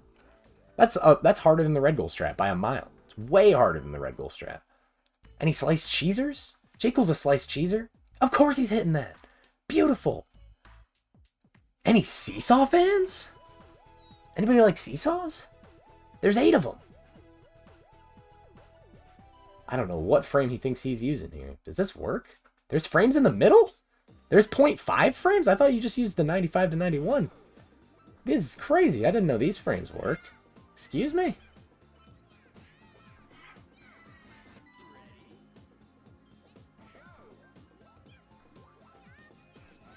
Speaker 1: That's harder than the red gold strat by a mile. It's way harder than the red gold strat. And he sliced cheesers? Jcool's a sliced cheeser? Of course he's hitting that. Beautiful. Any seesaw fans? Anybody like seesaws? There's 8 of them. I don't know what frame he thinks he's using here. Does this work? There's frames in the middle? There's 0.5 frames? I thought you just used the 95 to 91. This is crazy. I didn't know these frames worked. Excuse me?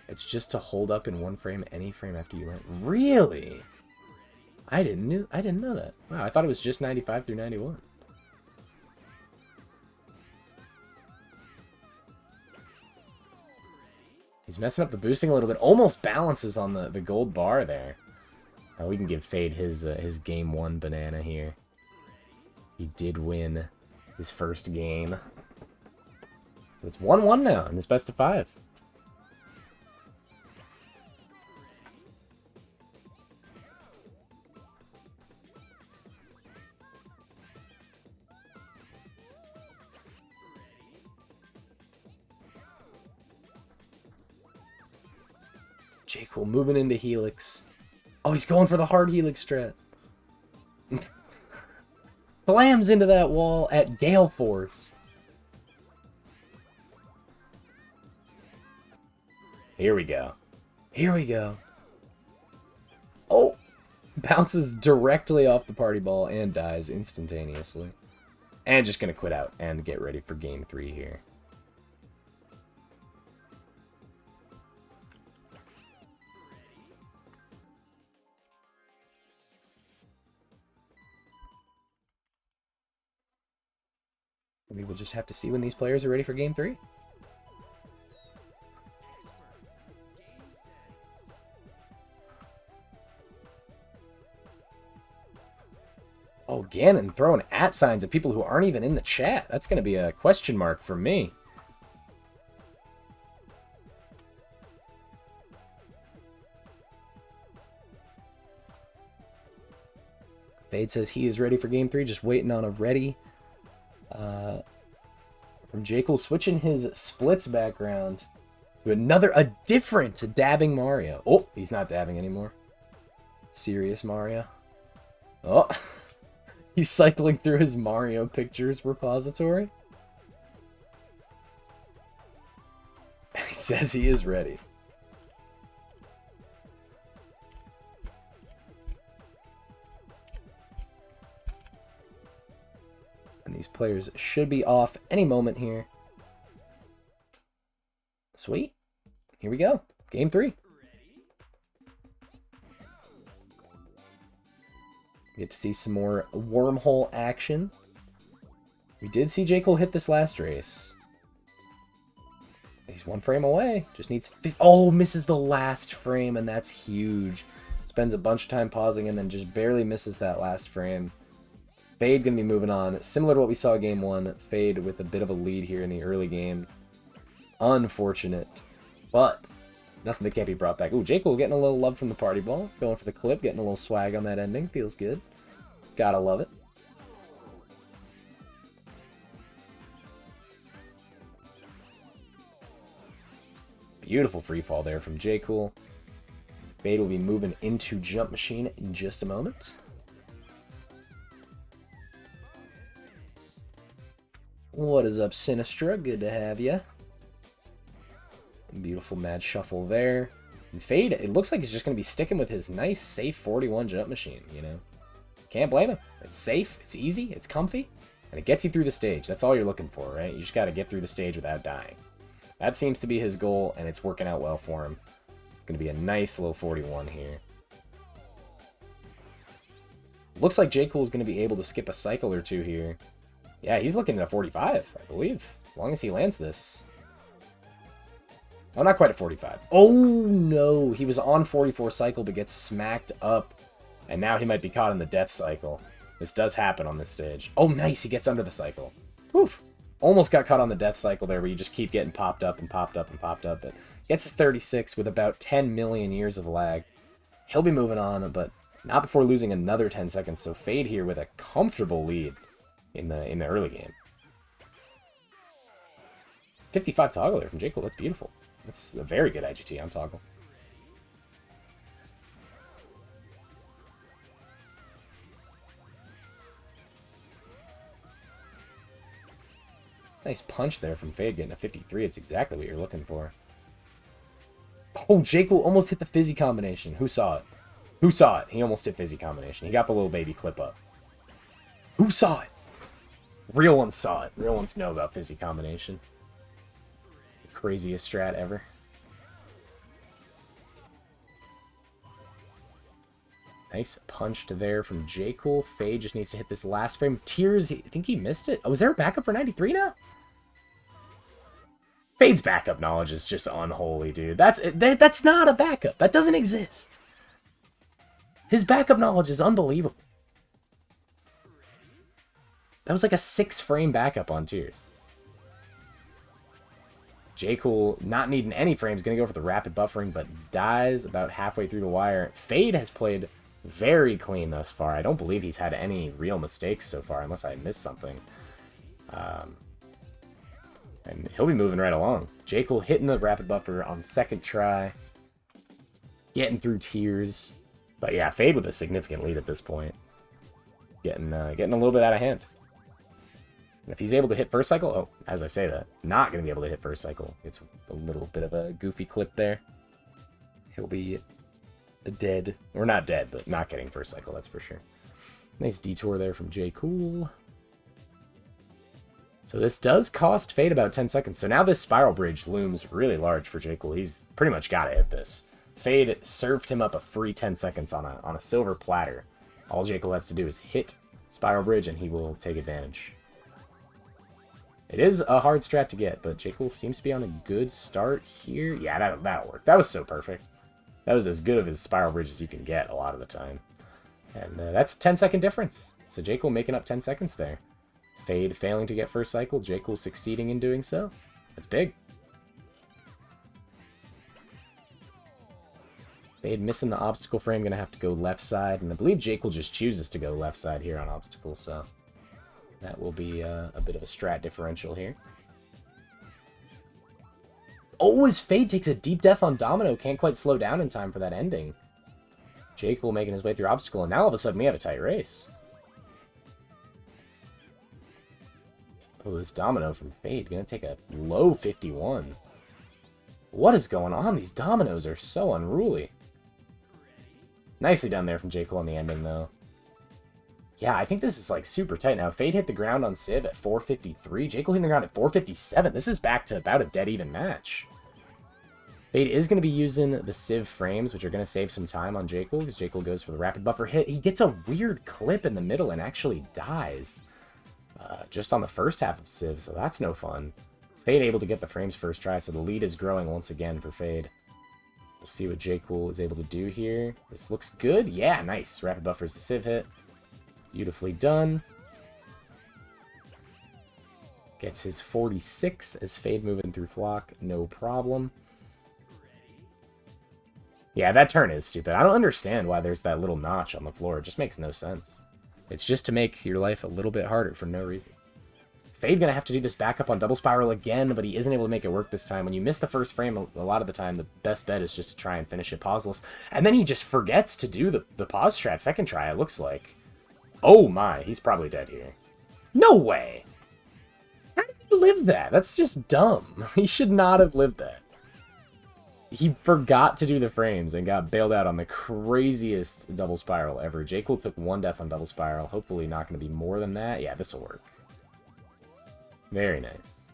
Speaker 1: It's just to hold up in one frame, any frame after you land. Really? I didn't know that. Wow, I thought it was just 95 through 91. He's messing up the boosting a little bit. Almost balances on the gold bar there. Now we can give Faade his game 1 banana here. He did win his first game. So it's 1-1 now in this best of 5. Jcool moving into Helix. Oh, he's going for the hard Helix strat. Slams into that wall at Gale Force. Here we go. Here we go. Oh! Bounces directly off the party ball and dies instantaneously. And just going to quit out and get ready for game 3 here. Maybe we'll just have to see when these players are ready for game 3. Oh, Ganon throwing @ signs at people who aren't even in the chat. That's going to be a question mark for me. Faade says he is ready for game 3, just waiting on a ready. From Jcool, switching his splits background to a different dabbing Mario. Oh, he's not dabbing anymore. Serious Mario. Oh, he's cycling through his Mario pictures repository. He says he is ready. And these players should be off any moment here. Sweet. Here we go. Game 3. Get to see some more wormhole action. We did see Jcool hit this last race. He's 1 frame away. Just needs... Oh, misses the last frame, and that's huge. Spends a bunch of time pausing and then just barely misses that last frame. Faade going to be moving on. Similar to what we saw game 1. Faade with a bit of a lead here in the early game. Unfortunate. But nothing that can't be brought back. Ooh, Jcool getting a little love from the party ball. Going for the clip. Getting a little swag on that ending. Feels good. Gotta love it. Beautiful free fall there from Jcool. Faade will be moving into Jump Machine in just a moment. What is up, Sinistra? Good to have you. Beautiful mad shuffle there. And Faade, it looks like he's just going to be sticking with his nice, safe 41 Jump Machine, you know? Can't blame him. It's safe, it's easy, it's comfy, and it gets you through the stage. That's all you're looking for, right? You just got to get through the stage without dying. That seems to be his goal, and it's working out well for him. It's going to be a nice little 41 here. Looks like Jcool is going to be able to skip a cycle or two here. Yeah, he's looking at a 45, I believe. As long as he lands this. Oh, not quite at 45. Oh, no. He was on 44 cycle, but gets smacked up. And now he might be caught in the death cycle. This does happen on this stage. Oh, nice. He gets under the cycle. Oof. Almost got caught on the death cycle there, where you just keep getting popped up and popped up and popped up. But gets his 36 with about 10 million years of lag. He'll be moving on, but not before losing another 10 seconds. So Faade here with a comfortable lead in the early game. 55 toggle there from Jcool. That's beautiful. That's a very good IGT on toggle. Nice punch there from Faade, getting a 53. It's exactly what you're looking for. Oh, Jcool almost hit the fizzy combination. Who saw it? Who saw it? He almost hit fizzy combination. He got the little baby clip up. Who saw it? Real ones saw it. Real ones know about fizzy combination. The craziest strat ever. Nice punch to there from Jcool. Faade just needs to hit this last frame. Tears, I think he missed it. Oh, is there a backup for 93 now? Fade's backup knowledge is just unholy, dude. That's not a backup. That doesn't exist. His backup knowledge is unbelievable. That was like a 6-frame backup on Tears. Jcool, not needing any frames, going to go for the rapid buffering, but dies about halfway through the wire. Faade has played very clean thus far. I don't believe he's had any real mistakes so far, unless I missed something. And he'll be moving right along. Jcool hitting the rapid buffer on the second try. Getting through Tears. But yeah, Faade with a significant lead at this point. Getting a little bit out of hand. And if he's able to hit first cycle, oh, as I say that, not going to be able to hit first cycle. It's a little bit of a goofy clip there. He'll be dead. Or not dead, but not getting first cycle, that's for sure. Nice detour there from Jcool. So this does cost Faade about 10 seconds. So now this spiral bridge looms really large for Jcool. He's pretty much got to hit this. Faade served him up a free 10 seconds on a silver platter. All Jcool has to do is hit spiral bridge and he will take advantage. It is a hard strat to get, but Jcool seems to be on a good start here. Yeah, that'll work. That was so perfect. That was as good of a spiral bridge as you can get a lot of the time. And that's a 10-second difference. So Jcool making up 10 seconds there. Faade failing to get first cycle, Jcool succeeding in doing so. That's big. Faade missing the obstacle frame, gonna have to go left side, and I believe Jcool just chooses to go left side here on obstacle, so that will be a bit of a strat differential here. Oh, as Faade takes a deep def on Domino, can't quite slow down in time for that ending. Jcool making his way through obstacle, and now all of a sudden we have a tight race. Oh, this Domino from Faade gonna take a low 51. What is going on? These Dominoes are so unruly. Nicely done there from Jcool on the ending, though. Yeah, I think this is, like, super tight now. Faade hit the ground on Civ at 453. Jcool hitting the ground at 457. This is back to about a dead-even match. Faade is going to be using the Civ frames, which are going to save some time on Jcool, because Jcool goes for the rapid buffer hit. He gets a weird clip in the middle and actually dies just on the first half of Civ, so that's no fun. Faade able to get the frames first try, so the lead is growing once again for Faade. We'll see what Jcool is able to do here. This looks good. Yeah, nice. Rapid buffers the Civ hit. Beautifully done. Gets his 46 as Faade moving through Flock. No problem. Yeah, that turn is stupid. I don't understand why there's that little notch on the floor. It just makes no sense. It's just to make your life a little bit harder for no reason. Faade gonna have to do this back up on double spiral again, but he isn't able to make it work this time. When you miss the first frame, a lot of the time, the best bet is just to try and finish it pauseless. And then he just forgets to do the pause strat second try, it looks like. Oh my, he's probably dead here. No way! How did he live that? That's just dumb. He should not have lived that. He forgot to do the frames and got bailed out on the craziest double spiral ever. Jcool took one death on double spiral. Hopefully not going to be more than that. Yeah, this will work. Very nice.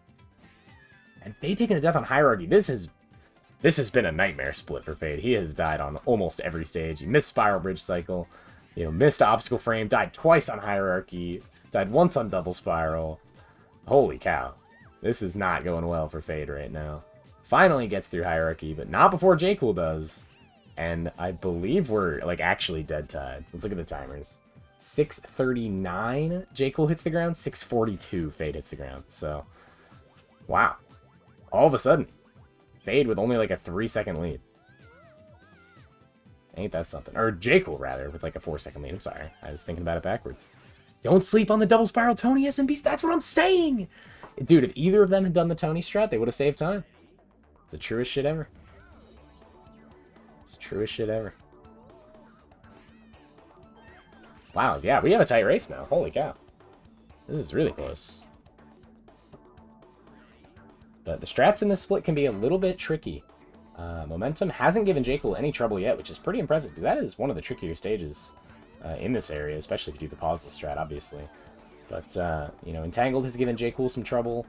Speaker 1: And Faade taking a death on Hierarchy. This has been a nightmare split for Faade. He has died on almost every stage. He missed Spiral Bridge Cycle. You know, missed Obstacle Frame. Died twice on Hierarchy. Died once on Double Spiral. Holy cow. This is not going well for Faade right now. Finally gets through Hierarchy, but not before Jcool does. And I believe we're, like, actually dead tied. Let's look at the timers. 6:39 Jcool hits the ground, 6:42 Faade hits the ground. So, wow. All of a sudden, Faade with only like a 3-second lead. Ain't that something? Or Jcool, rather, with like a 4-second lead. I'm sorry. I was thinking about it backwards. Don't sleep on the double spiral Tony SMBs. That's what I'm saying! Dude, if either of them had done the Tony strat, they would have saved time. It's the truest shit ever. It's the truest shit ever. Wow, yeah, we have a tight race now. Holy cow. This is really close. But the strats in this split can be a little bit tricky. Momentum hasn't given Jcool any trouble yet, which is pretty impressive, because that is one of the trickier stages in this area, especially if you do the pauseless strat, obviously. But, you know, Entangled has given Jcool some trouble.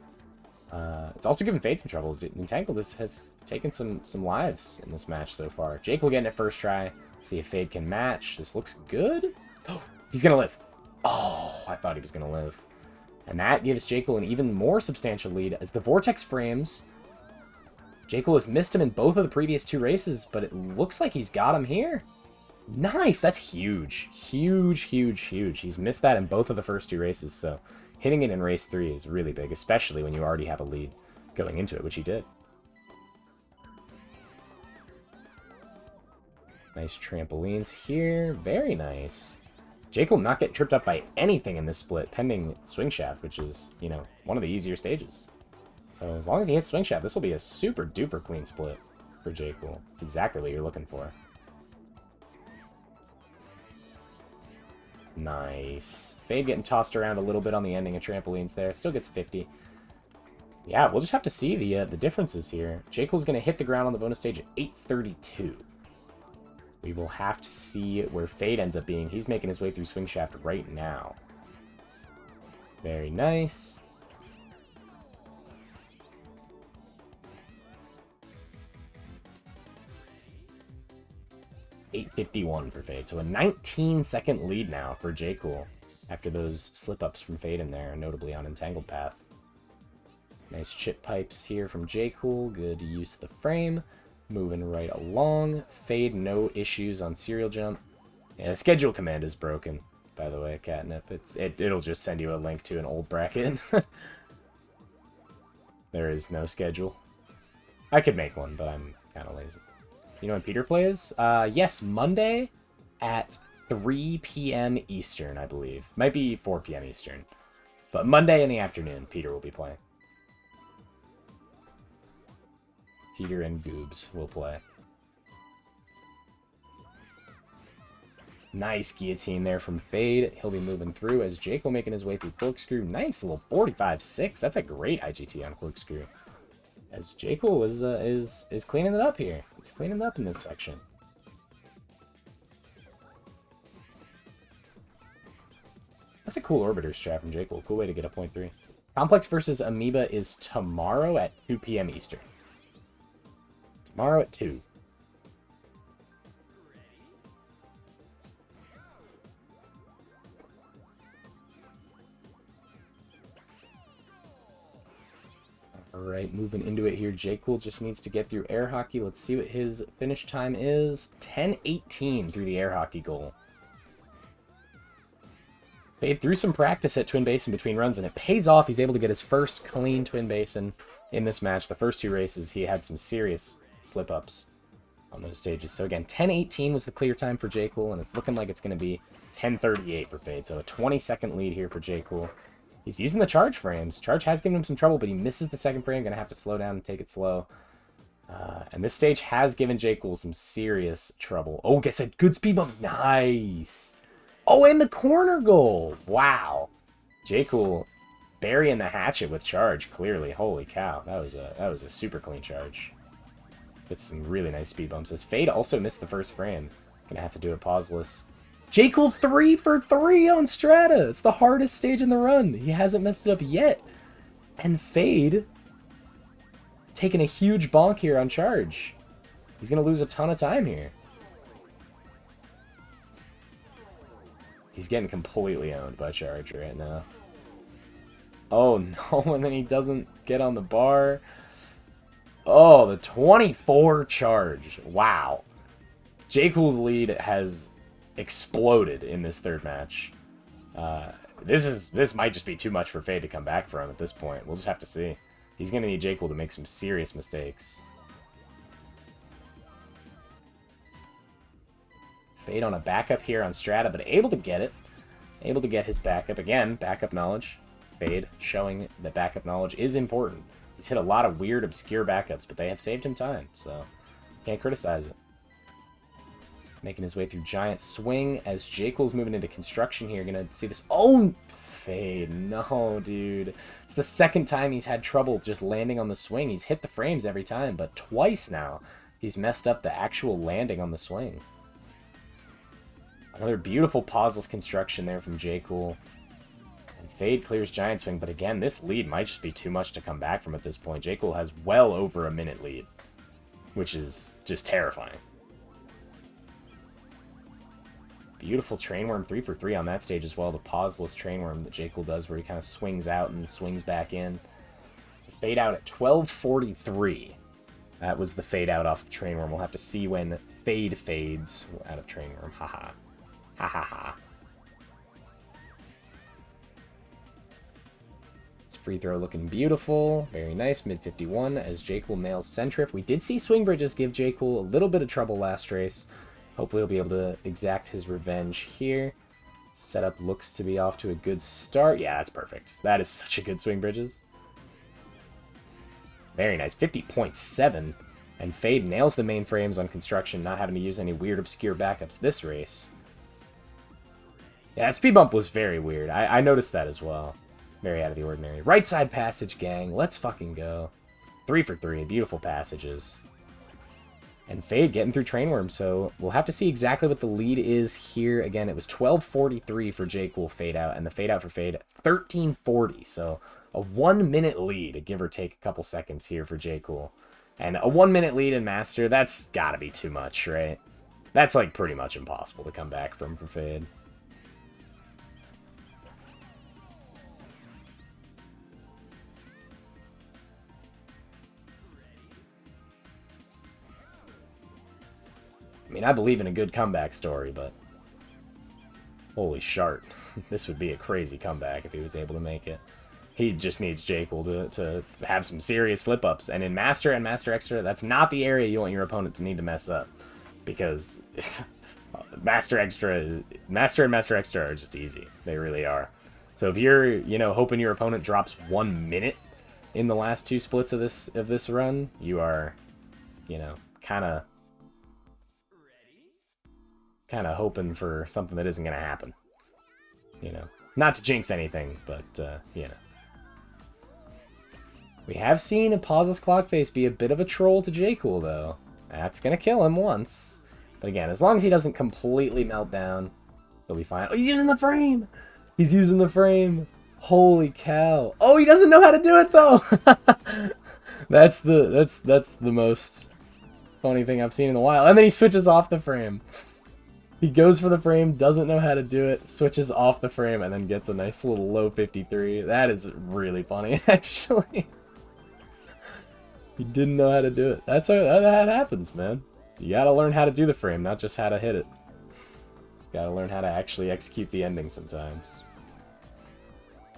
Speaker 1: It's also given Faade some trouble. Entangled has taken some lives in this match so far. Jcool getting it first try. Let's see if Faade can match. This looks good. Oh, he's gonna live. Oh, I thought he was gonna live. And that gives Jcool an even more substantial lead as the Vortex frames. Jcool has missed him in both of the previous 2 races, but it looks like he's got him here. Nice, that's huge. Huge, huge, huge. He's missed that in both of the first 2 races, so hitting it in race 3 is really big, especially when you already have a lead going into it, which he did. Nice trampolines here. Very nice. Jcool not getting tripped up by anything in this split, pending Swing Shaft, which is, you know, one of the easier stages. So as long as he hits Swing Shaft, this will be a super duper clean split for Jcool. It's exactly what you're looking for. Nice. Faade getting tossed around a little bit on the ending of trampolines there. Still gets 50. Yeah, we'll just have to see the differences here. Jcool's going to hit the ground on the bonus stage at 8:32. We will have to see where Faade ends up being. He's making his way through Swing Shaft right now. Very nice. $8.51 for Faade. So a 19-second lead now for Jcool after those slip-ups from Faade in there, notably on Entangled Path. Nice chip pipes here from Jcool. Good use of the frame. Moving right along. Faade, no issues on serial jump. Yeah, the schedule command is broken, by the way, Catnip. It'll just send you a link to an old bracket. There is no schedule. I could make one, but I'm kind of lazy. You know when Peter plays? Yes, Monday at 3 p.m. Eastern, I believe. Might be 4 p.m. Eastern. But Monday in the afternoon, Peter will be playing. Peter and Goobs will play. Nice guillotine there from Faade. He'll be moving through as Jcool making his way through Corkscrew. Nice little 45-6. That's a great IGT on Corkscrew. As Jcool is cleaning it up here. He's cleaning it up in this section. That's a cool orbiter strat from Jcool. Cool way to get a 0.3. Complex versus Amoeba is tomorrow at 2 p.m. Eastern. Tomorrow at 2. Alright, moving into it here. Jcool just needs to get through air hockey. Let's see what his finish time is. 10:18 through the air hockey goal. Faade threw some practice at Twin Basin between runs, and it pays off. He's able to get his first clean Twin Basin in this match. The first 2 races, he had some serious slip-ups on those stages. So again, 10:18 was the clear time for Jcool, and it's looking like it's going to be 10:38 for Faade. So a 20-second lead here for Jcool. He's using the charge frames. Charge has given him some trouble, but he misses the second frame. Going to have to slow down and take it slow. And this stage has given Jcool some serious trouble. Oh, gets a good speed bump. Nice. Oh, and the corner goal. Wow. Jcool burying the hatchet with charge, clearly. Holy cow. That was a super clean charge. Gets some really nice speed bumps. As Faade also missed the first frame. Going to have to do it pauseless. Jcool 3 for 3 on Strata. It's the hardest stage in the run. He hasn't messed it up yet. And Faade taking a huge bonk here on charge. He's going to lose a ton of time here. He's getting completely owned by charge right now. Oh no, and then he doesn't get on the bar. Oh, the 24 charge. Wow. Jcool's lead has exploded in this third match. This might just be too much for Faade to come back from at this point. We'll just have to see. He's going to need Jcool to make some serious mistakes. Faade on a backup here on Strata, but able to get it. Able to get his backup. Again, backup knowledge. Faade showing that backup knowledge is important. He's hit a lot of weird, obscure backups, but they have saved him time, so can't criticize it. Making his way through giant swing as Jcool's moving into construction here. Gonna see this. Oh, Faade. No, dude. It's the second time he's had trouble just landing on the swing. He's hit the frames every time, but twice now he's messed up the actual landing on the swing. Another beautiful pauseless construction there from Jcool. And Faade clears giant swing, but again, this lead might just be too much to come back from at this point. Jcool has well over a minute lead, which is just terrifying. Beautiful train worm 3 for 3 on that stage as well. The pauseless train worm that Jcool does where he kind of swings out and swings back in. Fade out at 12:43. That was the fade out off of train worm. We'll have to see when Faade fades out of train worm. Haha. Ha ha ha. This free throw looking beautiful. Very nice. Mid 51 as Jcool nails Centrif. We did see swing bridges give Jcool a little bit of trouble last race. Hopefully he'll be able to exact his revenge here. Setup looks to be off to a good start. Yeah, that's perfect. That is such a good swing bridges. Very nice. 50.7. And Faade nails the main frames on construction, not having to use any weird obscure backups this race. Yeah, that speed bump was very weird. I noticed that as well. Very out of the ordinary. Right side passage, gang. Let's fucking go. 3 for 3. Beautiful passages. And Faade getting through train worm, so we'll have to see exactly what the lead is here. Again, it was 12:43 for Jcool fade out, and the fade out for Faade 13:40. So a 1 minute lead, give or take a couple seconds here for Jcool. And a 1 minute lead in Master, that's gotta be too much, right? That's like pretty much impossible to come back from for Faade. I mean, I believe in a good comeback story, but holy shart. This would be a crazy comeback if he was able to make it. He just needs Jcool to have some serious slip-ups. And in Master and Master Extra, that's not the area you want your opponent to need to mess up. Because Master and Master Extra are just easy. They really are. So if you're, you know, hoping your opponent drops 1 minute in the last 2 splits of this run, you are, you know, kind of hoping for something that isn't going to happen. You know, not to jinx anything, but, you know. We have seen a pauseless clock face be a bit of a troll to Jcool, though. That's going to kill him once. But again, as long as he doesn't completely melt down, he'll be fine. Oh, he's using the frame! He's using the frame! Holy cow. Oh, he doesn't know how to do it, though! That's the most funny thing I've seen in a while. And then he switches off the frame. He goes for the frame, doesn't know how to do it, switches off the frame, and then gets a nice little low 53. That is really funny, actually. He didn't know how to do it. That's how that happens, man. You gotta learn how to do the frame, not just how to hit it. Gotta learn how to actually execute the ending sometimes.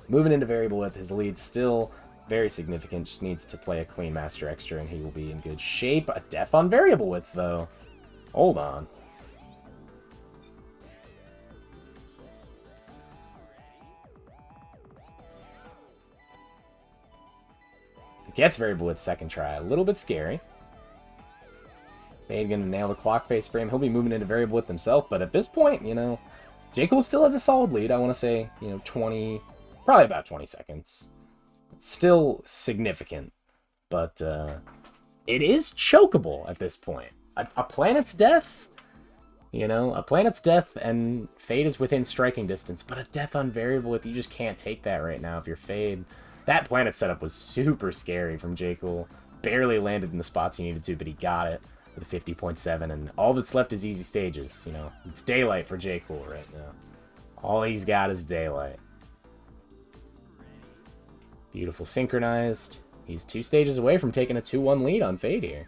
Speaker 1: Moving into variable width, his lead's still very significant. Just needs to play a clean Master Extra, and he will be in good shape. A death on variable width, though. Hold on. Gets variable width second try. A little bit scary. Faade gonna nail the clock face frame. He'll be moving into variable width himself, but at this point, you know, Jcool still has a solid lead. I want to say, you know, 20, probably about 20 seconds. Still significant, but it is chokeable at this point. A planet's death, you know, a planet's death, and Faade is within striking distance, but a death on variable width, you just can't take that right now if you're Faade. That planet setup was super scary from Jcool. Barely landed in the spots he needed to, but he got it with a 50.7, and all that's left is easy stages, you know. It's daylight for Jcool right now. All he's got is daylight. Beautiful synchronized. He's 2 stages away from taking a 2-1 lead on Faade here.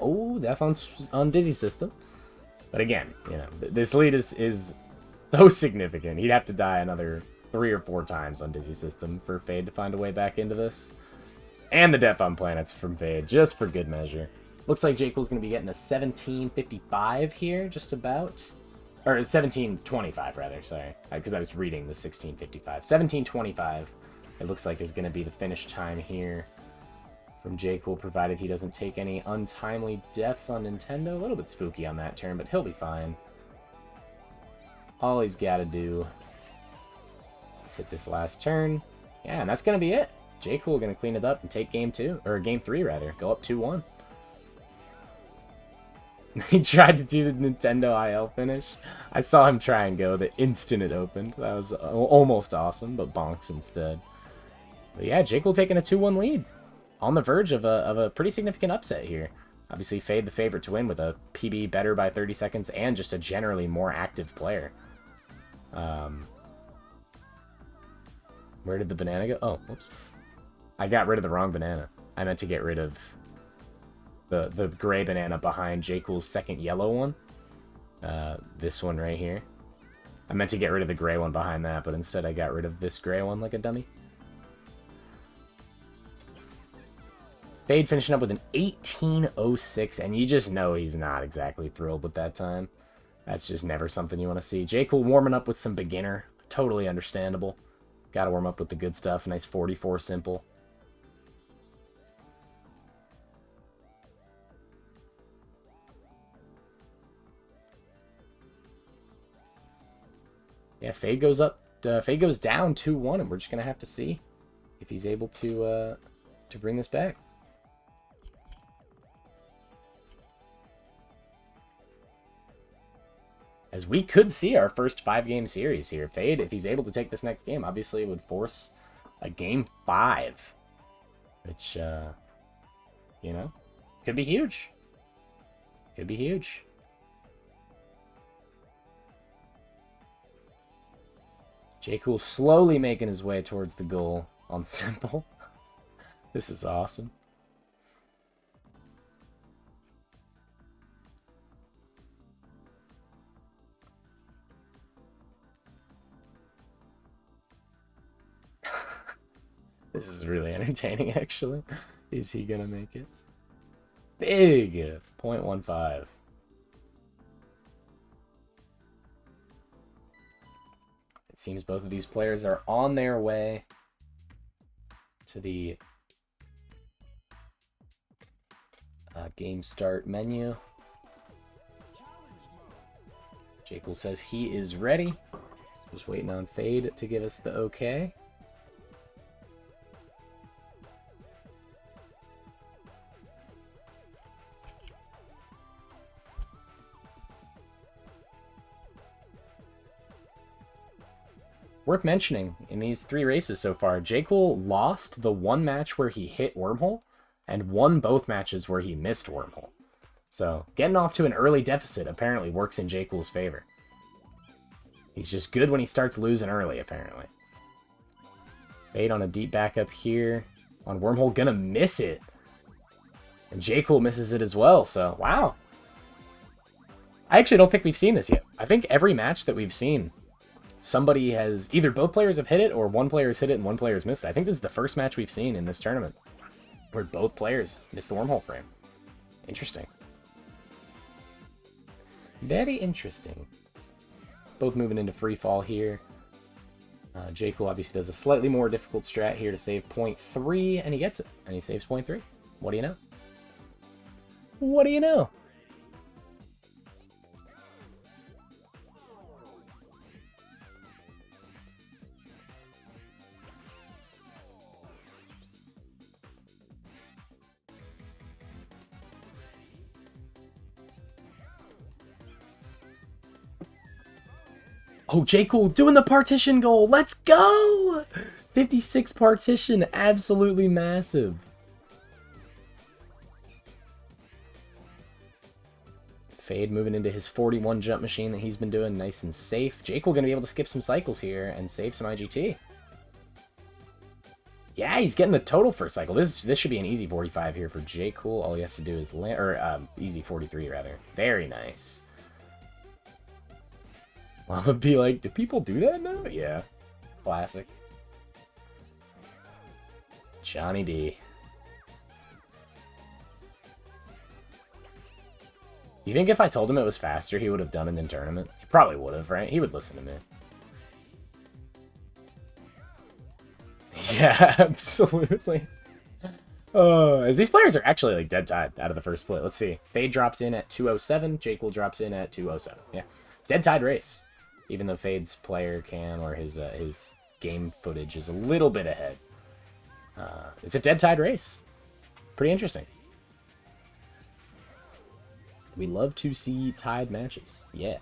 Speaker 1: Oh, death on Dizzy System. But again, you know, this lead is so significant. He'd have to die another 3 or 4 times on Dizzy System for Faade to find a way back into this. And the death on planets from Faade, just for good measure. Looks like Jcool's going to be getting a 1755 here, just about. Or 1725, rather, sorry. Because I was reading the 1655. 1725, it looks like, is going to be the finish time here from Jcool, provided he doesn't take any untimely deaths on Nintendo. A little bit spooky on that turn, but he'll be fine. All he's got to do is hit this last turn. Yeah, and that's going to be it. Jcool going to clean it up and take game 2, or game 3 rather. Go up 2-1. He tried to do the Nintendo IL finish. I saw him try and go the instant it opened. That was almost awesome, but bonks instead. But yeah, Jcool taking a 2-1 lead. On the verge of a pretty significant upset here. Obviously, Faade the favorite to win with a PB better by 30 seconds and just a generally more active player. Where did the banana go? Oh, whoops. I got rid of the wrong banana. I meant to get rid of the gray banana behind Jcool's second yellow one. This one right here. I meant to get rid of the gray one behind that, but instead I got rid of this gray one like a dummy. Faade finishing up with an 18:06, and you just know he's not exactly thrilled with that time. That's just never something you want to see. Jcool warming up with some beginner. Totally understandable. Gotta warm up with the good stuff. Nice 44 simple. Yeah, Faade goes up. Faade goes down 2-1, and we're just gonna have to see if he's able to bring this back. As we could see our first 5-game series here. Faade, if he's able to take this next game, obviously it would force a game 5. Which, you know, could be huge. Could be huge. Jcool slowly making his way towards the goal. on simple. This is awesome. This is really entertaining, actually. Is he gonna make it? Big! 0.15. It seems both of these players are on their way to the game start menu. Jcool says he is ready. Just waiting on Faade to give us the okay. Worth mentioning, in these 3 races so far, Jcool lost the one match where he hit Wormhole, and won both matches where he missed Wormhole. So, getting off to an early deficit apparently works in Jcool's favor. He's just good when he starts losing early, apparently. Faade on a deep backup here. On Wormhole, gonna miss it. And Jcool misses it as well, so, wow. I actually don't think we've seen this yet. I think every match that we've seen, somebody has, either both players have hit it, or one player has hit it and one player has missed it. I think this is the first match we've seen in this tournament where both players missed the Wormhole frame. Interesting. Very interesting. Both moving into free fall here. Jcool obviously does a slightly more difficult strat here to save 0.3, and he gets it. And he saves 0.3. What do you know? What do you know? Oh, Jcool doing the partition goal. Let's go! 56 partition. Absolutely massive. Faade moving into his 41 jump machine that he's been doing nice and safe. Jcool going to be able to skip some cycles here and save some IGT. Yeah, he's getting the total first cycle. This should be an easy 45 here for Jcool. All he has to do is land, or easy 43 rather. Very nice. I'm gonna be like, do people do that now? Yeah. Classic. Johnny D. You think if I told him it was faster, he would have done it in tournament? He probably would have, right? He would listen to me. Yeah, absolutely. As these players are actually like dead tied out of the first split. Let's see. Faade drops in at 207. Jcool drops in at 207. Yeah. Dead tied race. Even though Fade's player cam or his game footage is a little bit ahead. It's a dead tied race. Pretty interesting. We love to see tied matches. Yeah.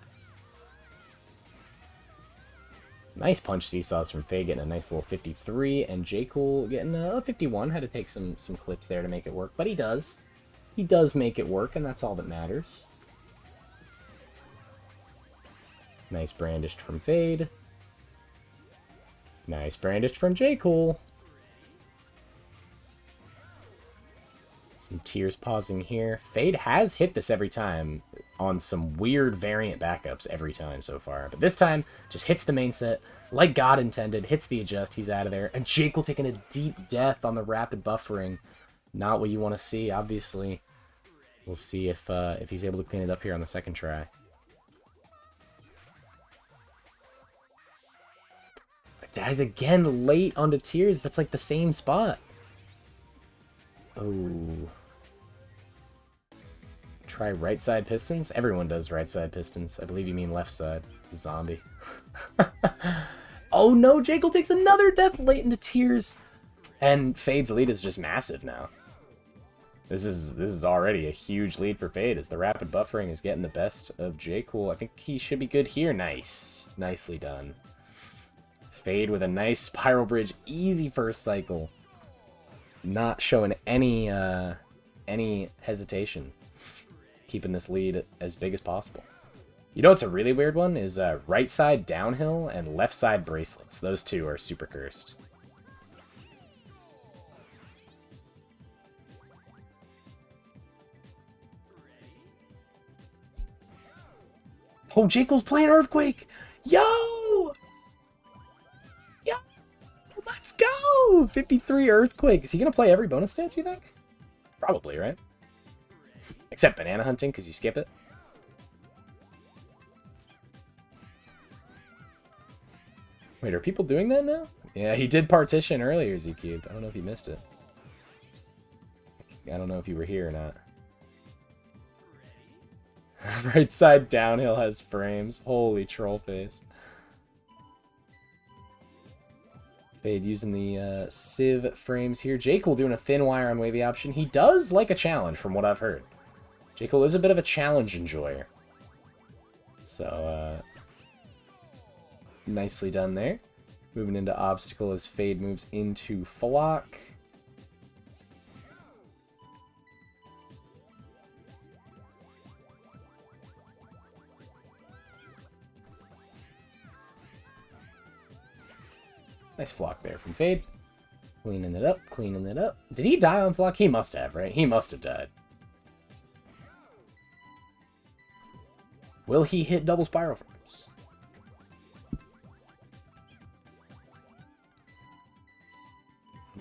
Speaker 1: Nice punch seesaws from Faade, getting a nice little 53, and Jcool getting a 51. Had to take some clips there to make it work, but he does. He does make it work, and that's all that matters. Nice brandished from Faade. Nice brandished from Jcool. Some tears pausing here. Faade has hit this every time on some weird variant backups every time so far. But this time, just hits the main set like God intended. Hits the adjust. He's out of there. And Jcool taking a deep death on the rapid buffering. Not what you want to see, obviously. We'll see if he's able to clean it up here on the second try. Dies again late onto tears. That's like the same spot. Oh. Try right side pistons? Everyone does right side pistons. I believe you mean left side. Zombie. Oh no, Jcool takes another death late into tears. And Fade's lead is just massive now. This is already a huge lead for Faade as the rapid buffering is getting the best of Jcool. I think he should be good here. Nice. Nicely done. Faade with a nice spiral bridge, easy first cycle. Not showing any hesitation. Keeping this lead as big as possible. You know what's a really weird one? Is right side downhill and left side bracelets. Those two are super cursed. Oh, Jcool114's playing Earthquake! Yo! Yo! Let's go! 53 Earthquake. Is he going to play every bonus stage, you think? Probably, right? Except banana hunting, because you skip it. Wait, are people doing that now? Yeah, he did partition earlier, Z-Cubed. I don't know if you missed it. I don't know if you were here or not. Right side downhill has frames. Holy troll face. Faade using the Civ frames here. Jcool doing a thin wire on wavy option. He does like a challenge from what I've heard. Jcool is a bit of a challenge enjoyer. So, nicely done there. Moving into obstacle as Faade moves into flock. Nice flock there from Faade. Cleaning it up, cleaning it up. Did he die on flock? He must have, right? He must have died. Will he hit double spiral frames?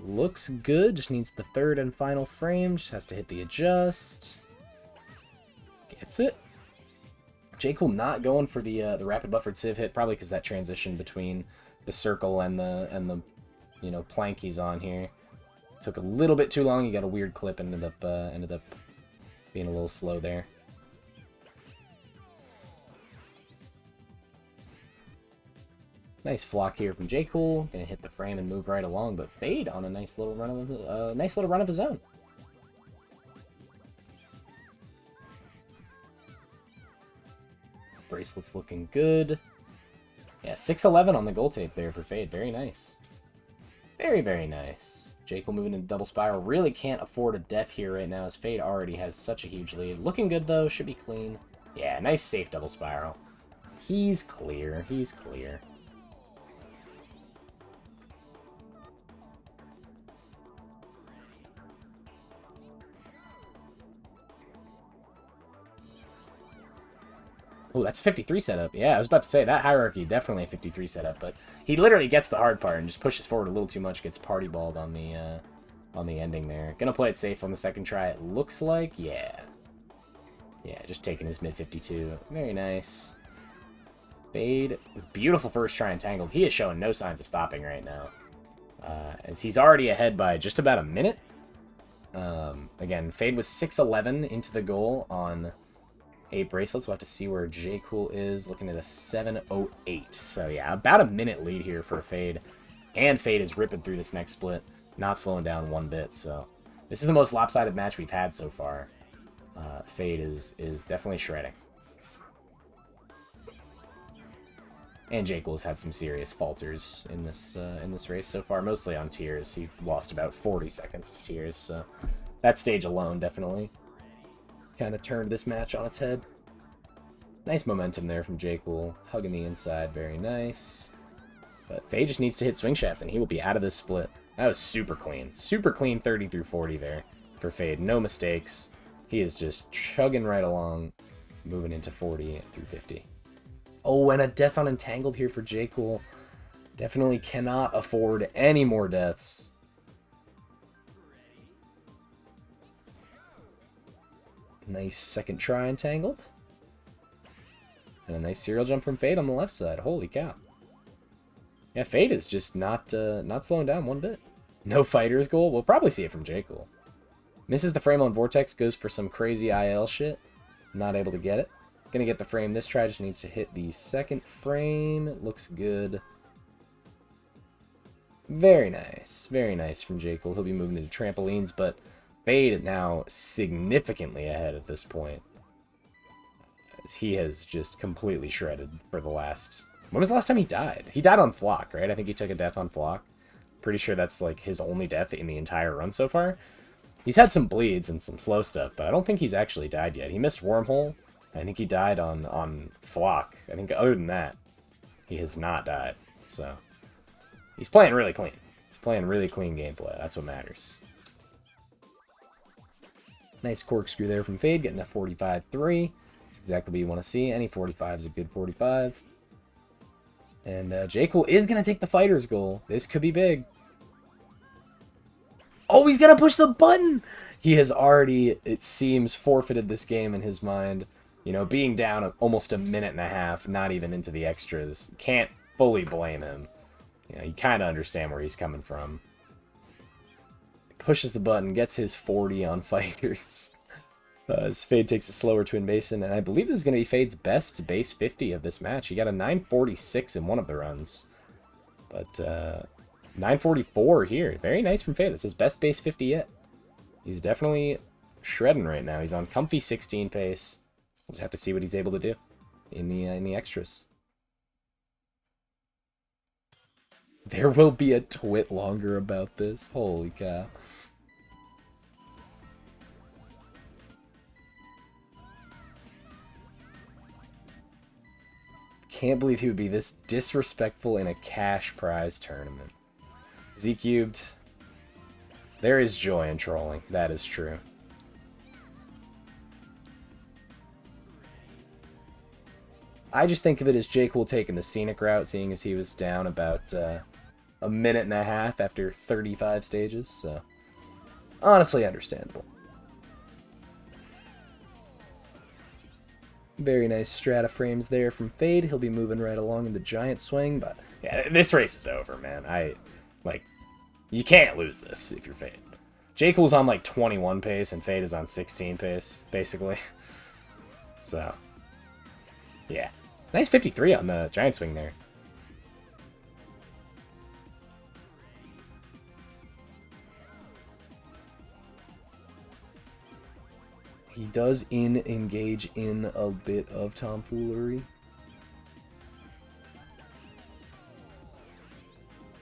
Speaker 1: Looks good. Just needs the third and final frame. Just has to hit the adjust. Gets it. Jcool not going for the rapid buffered civ hit, probably because that transition between the circle and the you know, plank he's on here took a little bit too long. He got a weird clip, ended up being a little slow there. Nice flock here from Jcool. Gonna hit the frame and move right along, but Faade on a nice little run of his own. Bracelet's looking good. Yeah, 6-11 on the goal tape there for Faade. Very nice. Very, very nice. Jcool moving into double spiral. Really can't afford a death here right now, as Faade already has such a huge lead. Looking good, though. Should be clean. Yeah, nice safe double spiral. He's clear. He's clear. Oh, that's a 53 setup. Yeah, I was about to say, that hierarchy, definitely a 53 setup, but he literally gets the hard part and just pushes forward a little too much, gets party balled on the ending there. Gonna play it safe on the second try, it looks like. Yeah. Yeah, just taking his mid 52. Very nice. Faade, beautiful first try entangled. He is showing no signs of stopping right now, as he's already ahead by just about a minute. Again, Faade was 6-11 into the goal on 8 bracelets. We'll have to see where Jcool is. Looking at a 7:08. So yeah, about a minute lead here for Faade. And Faade is ripping through this next split. Not slowing down one bit. So this is the most lopsided match we've had so far. Faade is definitely shredding. And Jcool has had some serious falters in this race so far. Mostly on tiers. He lost about 40 seconds to tiers. So that stage alone definitely kind of turned this match on its head. Nice momentum there from Jcool. Hugging the inside. Very nice. But Faade just needs to hit swing shaft and he will be out of this split. That was super clean. Super clean 30 through 40 there for Faade. No mistakes. He is just chugging right along. Moving into 40 through 50. Oh, and a death on Entangled here for Jcool. Definitely cannot afford any more deaths. Nice second try Entangled. And a nice serial jump from Faade on the left side. Holy cow. Yeah, Faade is just not slowing down one bit. No fighter's goal. We'll probably see it from Jcool. Misses the frame on Vortex. Goes for some crazy IL shit. Not able to get it. Gonna get the frame this try. Just needs to hit the second frame. Looks good. Very nice. Very nice from Jcool. He'll be moving into trampolines, but Faade now significantly ahead at this point. He has just completely shredded for the last... When was the last time he died? He died on Flock, right? I think he took a death on Flock. Pretty sure that's like his only death in the entire run so far. He's had some bleeds and some slow stuff, but I don't think he's actually died yet. He missed Wormhole. I think he died on Flock. I think other than that, he has not died. So, he's playing really clean. He's playing really clean gameplay. That's what matters. Nice corkscrew there from Faade, getting a 45-3. That's exactly what you want to see. Any 45 is a good 45. And Jcool is going to take the fighter's goal. This could be big. Oh, he's going to push the button! He has already, it seems, forfeited this game in his mind. You know, being down almost a minute and a half, not even into the extras. Can't fully blame him. You know, you kind of understand where he's coming from. Pushes the button, gets his 40 on fighters. As Faade takes a slower Twin Basin, and I believe this is going to be Fade's best base 50 of this match. He got a 946 in one of the runs. But 944 here. Very nice from Faade. That's his best base 50 yet. He's definitely shredding right now. He's on comfy 16 pace. We'll just have to see what he's able to do in the extras. There will be a twit longer about this. Holy cow. Can't believe he would be this disrespectful in a cash prize tournament. Z cubed. There is joy in trolling. That is true. I just think of it as Jcool taking the scenic route, seeing as he was down about a minute and a half after 35 stages. So, honestly understandable. Very nice strata frames there from Faade. He'll be moving right along into giant swing, but yeah, this race is over, man. You can't lose this if you're Faade. Jcool's on like 21 pace and Faade is on 16 pace, basically. So, yeah. Nice 53 on the giant swing there. He does engage in a bit of tomfoolery.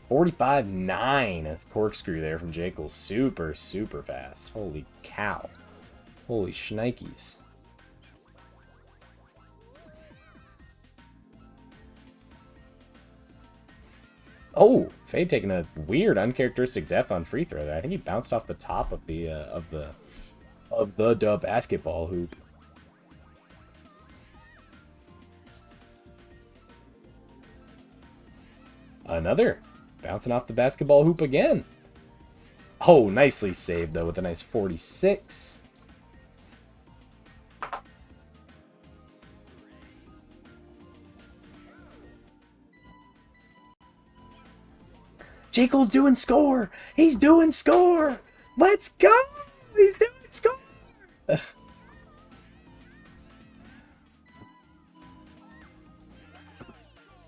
Speaker 1: 45.9 corkscrew there from Jcool. Super, super fast. Holy cow. Holy shnikes. Oh, Faade taking a weird, uncharacteristic death on free throw there. I think he bounced off the top of the dub basketball hoop. Another. Bouncing off the basketball hoop again. Oh, nicely saved, though, with a nice 46. Jcool's doing score! He's doing score! Let's go! He's doing score!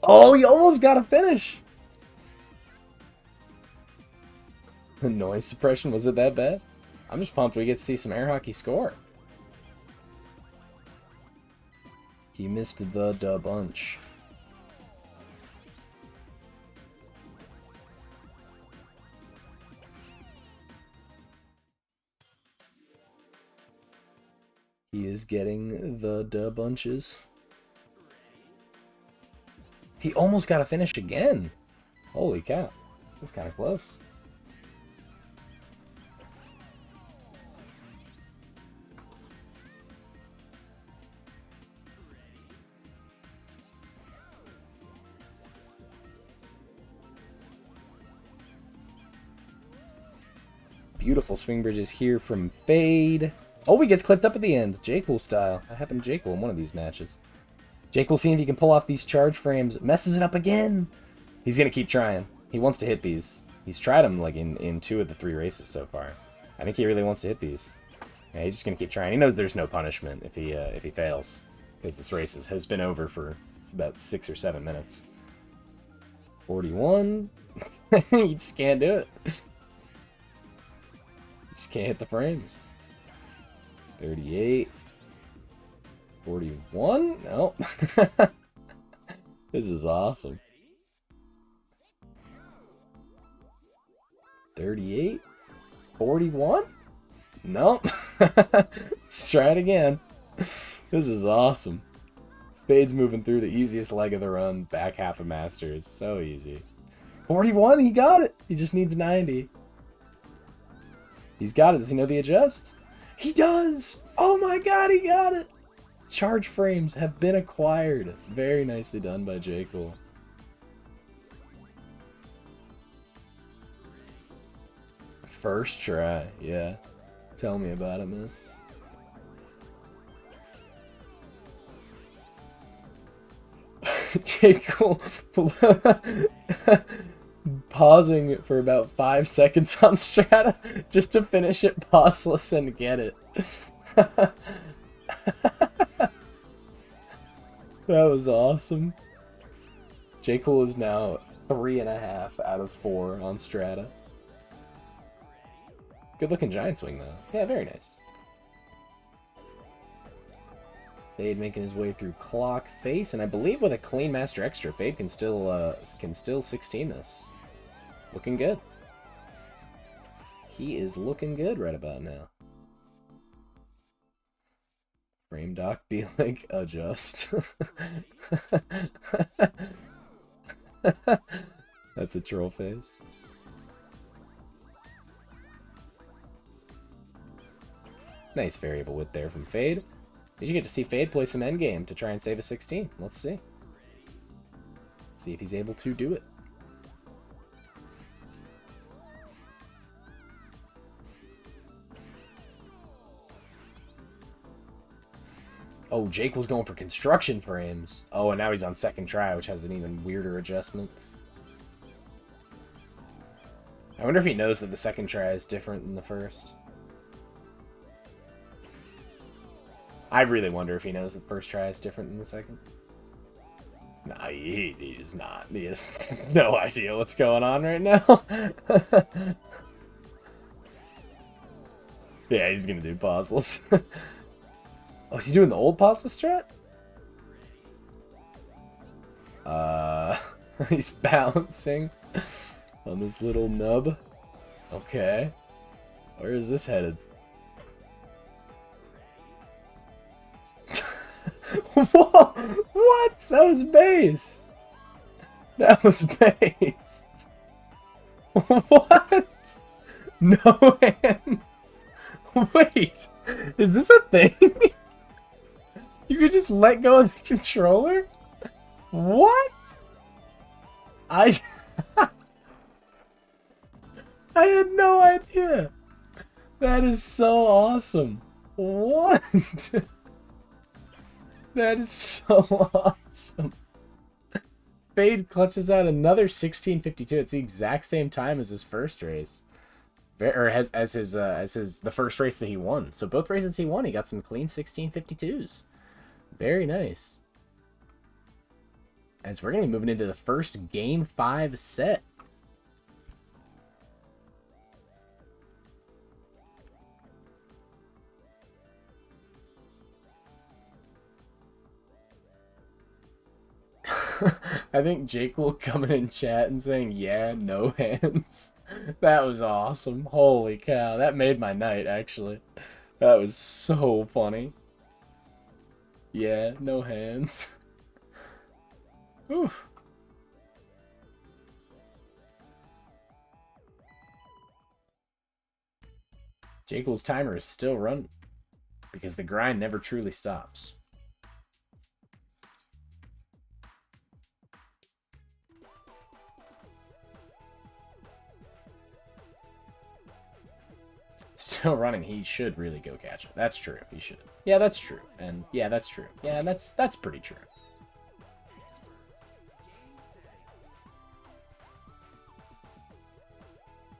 Speaker 1: Oh, he almost got a finish! The noise suppression, was it that bad? I'm just pumped we get to see some air hockey score. He missed the da bunch. He is getting the da bunches. He almost got a finish again. Holy cow. That's kind of close. Beautiful swing bridges here from Faade. Oh, he gets clipped up at the end. Jcool style. That happened to Jcool in one of these matches. Jcool seeing if he can pull off these charge frames. Messes it up again. He's going to keep trying. He wants to hit these. He's tried them like in 2 of the 3 races so far. I think he really wants to hit these. Yeah, he's just going to keep trying. He knows there's no punishment if he fails. Because this race has been over for about 6 or 7 minutes. 41. You just can't do it. Just can't hit the frames. 38. 41? No. This is awesome. 38. 41? Nope. Let's try it again. This is awesome. Fade's moving through the easiest leg of the run, back half of Masters. So easy. 41, he got it. He just needs 90. He's got it. Does he know the adjust? He does! Oh my god, he got it! Charge frames have been acquired. Very nicely done by Jcool. First try, yeah. Tell me about it, man. Jcool pausing for about 5 seconds on Strata just to finish it pauseless and get it. That was awesome. Jcool is now 3.5 out of 4 on Strata. Good looking giant swing though. Yeah, very nice. Faade making his way through clock face, and I believe with a clean master extra, Faade can still 16 this. Looking good. He is looking good right about now. Frame doc be like adjust. That's a troll face. Nice variable width there from Faade. Did you get to see Faade play some endgame to try and save a 16? Let's see. See if he's able to do it. Oh, Jake was going for construction frames. Oh, and now he's on second try, which has an even weirder adjustment. I wonder if he knows that the second try is different than the first. I really wonder if he knows that the first try is different than the second. Nah, he is not. He has no idea what's going on right now. Yeah, he's gonna do pauseless. Oh, is he doing the old pauseless strat? He's balancing on this little nub. Okay. Where is this headed? Whoa! What? That was based! That was based! What? No hands! Wait! Is this a thing? You could just let go of the controller? What? I had no idea. That is so awesome. What? That is so awesome. Faade clutches out another 1652. It's the exact same time as his first race, or as the first race that he won. So both races he won, he got some clean 1652s. Very nice. As we're gonna be moving into the first game 5 set. I think Jcool coming in chat and saying, yeah, no hands. That was awesome. Holy cow. That made my night, actually. That was so funny. Yeah, no hands. Oof. Jcool's timer is still running because the grind never truly stops. Still running. He should really go catch it. That's true. He should. Yeah, that's true. And yeah, that's true. Yeah, that's pretty true.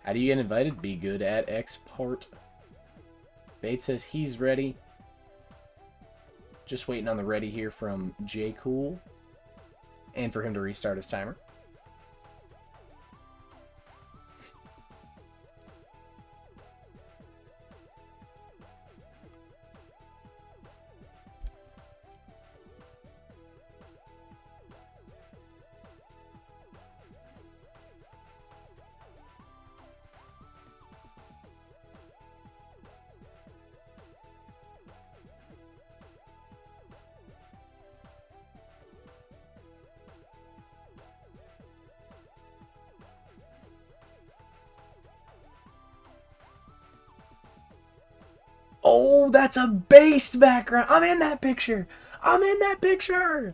Speaker 1: How do you get invited? Be good at export. Faade says he's ready. Just waiting on the ready here from Jcool. And for him to restart his timer. Oh, that's a based background. I'm in that picture. I'm in that picture.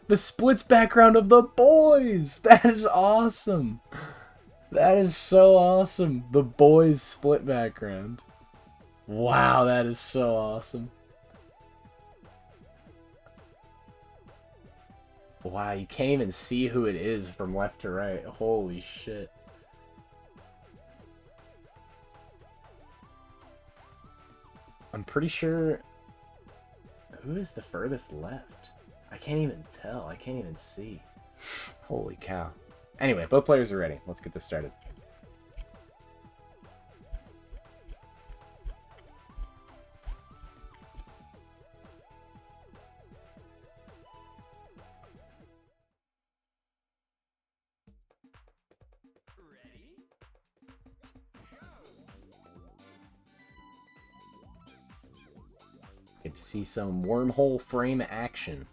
Speaker 1: The splits background of the boys. That is awesome. That is so awesome. The boys split background. Wow, that is so awesome. Wow, you can't even see who it is from left to right. Holy shit. I'm pretty sure... Who is the furthest left? I can't even tell. I can't even see. Holy cow. Anyway, both players are ready. Let's get this started. Get to see some wormhole frame action.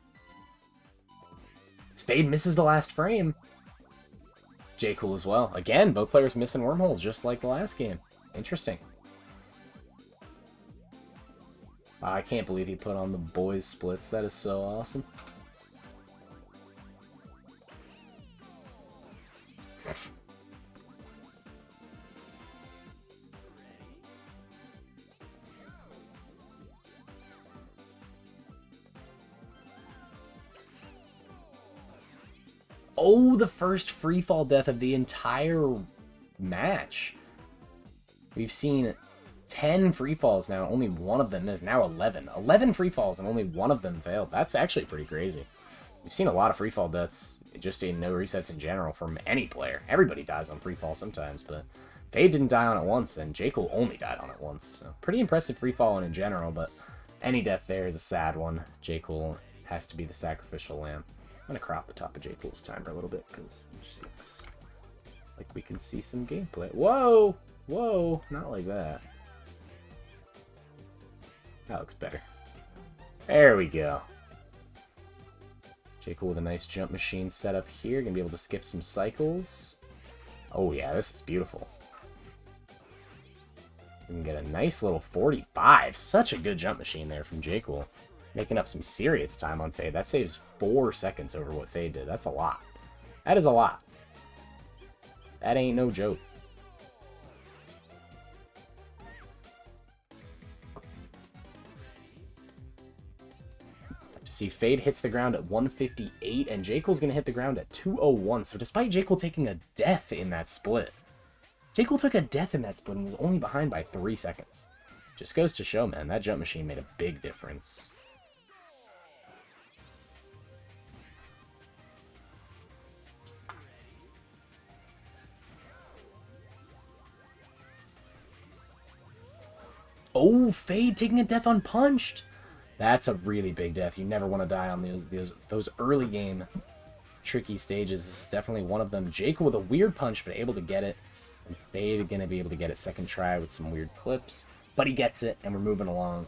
Speaker 1: Faade misses the last frame. Jcool as well. Again, both players missing wormholes, just like the last game. Interesting. I can't believe he put on the boys splits. That is so awesome. Oh, the first freefall death of the entire match. We've seen 10 freefalls now. Only one of them is now 11. 11 freefalls and only one of them failed. That's actually pretty crazy. We've seen a lot of freefall deaths just in no resets in general from any player. Everybody dies on freefall sometimes, but Faade didn't die on it once, and Jcool only died on it once. So pretty impressive freefall in general, but any death there is a sad one. Jcool has to be the sacrificial lamb. I'm going to crop the top of Jcool's timer a little bit, because it just looks like we can see some gameplay. Whoa! Whoa! Not like that. That looks better. There we go. Jcool with a nice jump machine set up here. Going to be able to skip some cycles. Oh yeah, this is beautiful. We can get a nice little 45. Such a good jump machine there from Jcool. Making up some serious time on Faade. That saves 4 seconds over what Faade did. That's a lot. That is a lot. That ain't no joke. To see Faade hits the ground at 158, and Jcool's going to hit the ground at 201. So despite Jcool taking a death in that split, Jcool took a death in that split and was only behind by 3 seconds. Just goes to show, man, that jump machine made a big difference. Oh, Faade taking a death unpunched. That's a really big death. You never want to die on those early game tricky stages. This is definitely one of them. Jcool with a weird punch, but able to get it. And Faade going to be able to get it second try with some weird clips. But he gets it, and we're moving along.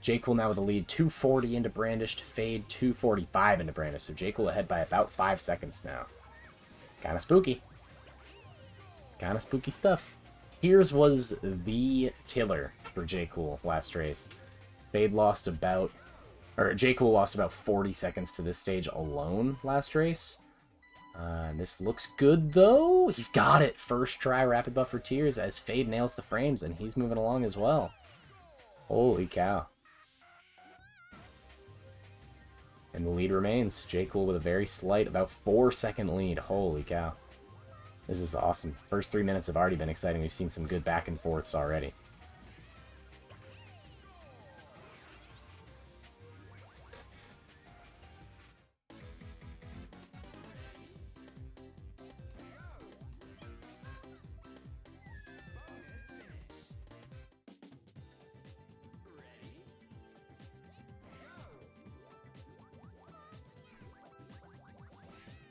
Speaker 1: Jcool now with a lead, 240 into brandished. Faade 245 into brandished. So Jcool ahead by about 5 seconds now. Kind of spooky. Kind of spooky stuff. Tears was the killer for Jcool last race. Jcool lost about 40 seconds to this stage alone last race. And this looks good though. He's got it. First try rapid buff for Tears as Faade nails the frames, and he's moving along as well. Holy cow. And the lead remains. Jcool with a very slight, about 4-second lead. Holy cow. This is awesome. First 3 minutes have already been exciting. We've seen some good back and forths already.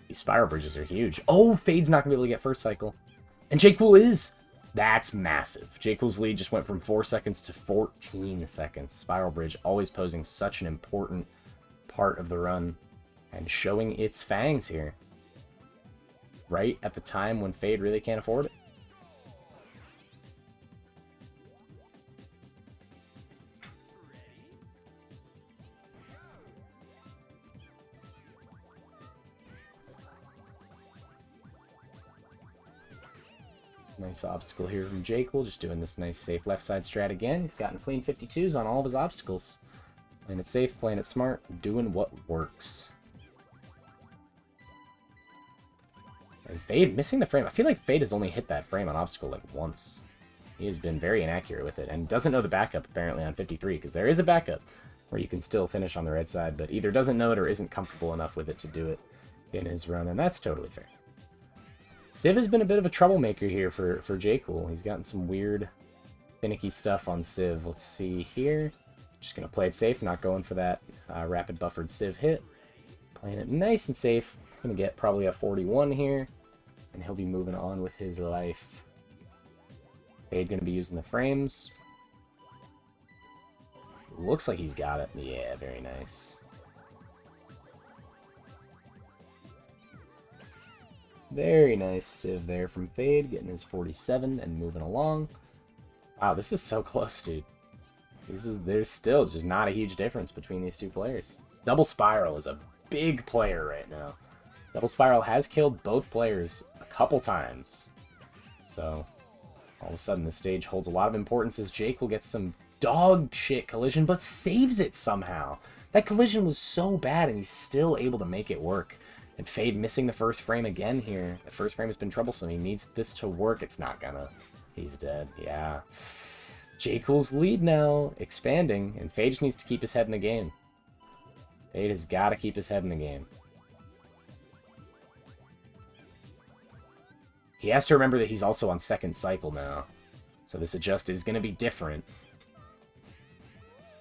Speaker 1: These spiral bridges are huge. Oh, Fade's not going to be able to get first cycle. And Jcool is. That's massive. Jcool's lead just went from 4 seconds to 14 seconds. Spiral bridge always posing such an important part of the run. And showing its fangs here. Right at the time when Faade really can't afford it. Nice obstacle here from Jcool, just doing this nice safe left side strat again. He's gotten clean 52s on all of his obstacles. Playing it safe, playing it smart, doing what works. And Faade missing the frame. I feel like Faade has only hit that frame on obstacle like once. He has been very inaccurate with it, and doesn't know the backup apparently on 53, because there is a backup where you can still finish on the red side, but either doesn't know it or isn't comfortable enough with it to do it in his run, and that's totally fair. Civ has been a bit of a troublemaker here for Jcool. He's gotten some weird, finicky stuff on Civ. Let's see here. Just going to play it safe, not going for that rapid buffered Civ hit. Playing it nice and safe. Going to get probably a 41 here, and he'll be moving on with his life. Faade going to be using the frames. Looks like he's got it. Yeah, very nice. Very nice Civ there from Faade, getting his 47 and moving along. Wow, this is so close, dude. There's still just not a huge difference between these two players. Double Spiral is a big player right now. Double Spiral has killed both players a couple times. So, all of a sudden, this stage holds a lot of importance as Jcool gets some dog shit collision, but saves it somehow. That collision was so bad, and he's still able to make it work. And Faade missing the first frame again here. The first frame has been troublesome. He needs this to work. It's not gonna. He's dead. Yeah. Jcool's lead now, expanding, and Faade just needs to keep his head in the game. Faade has got to keep his head in the game. He has to remember that he's also on second cycle now. So this adjust is going to be different.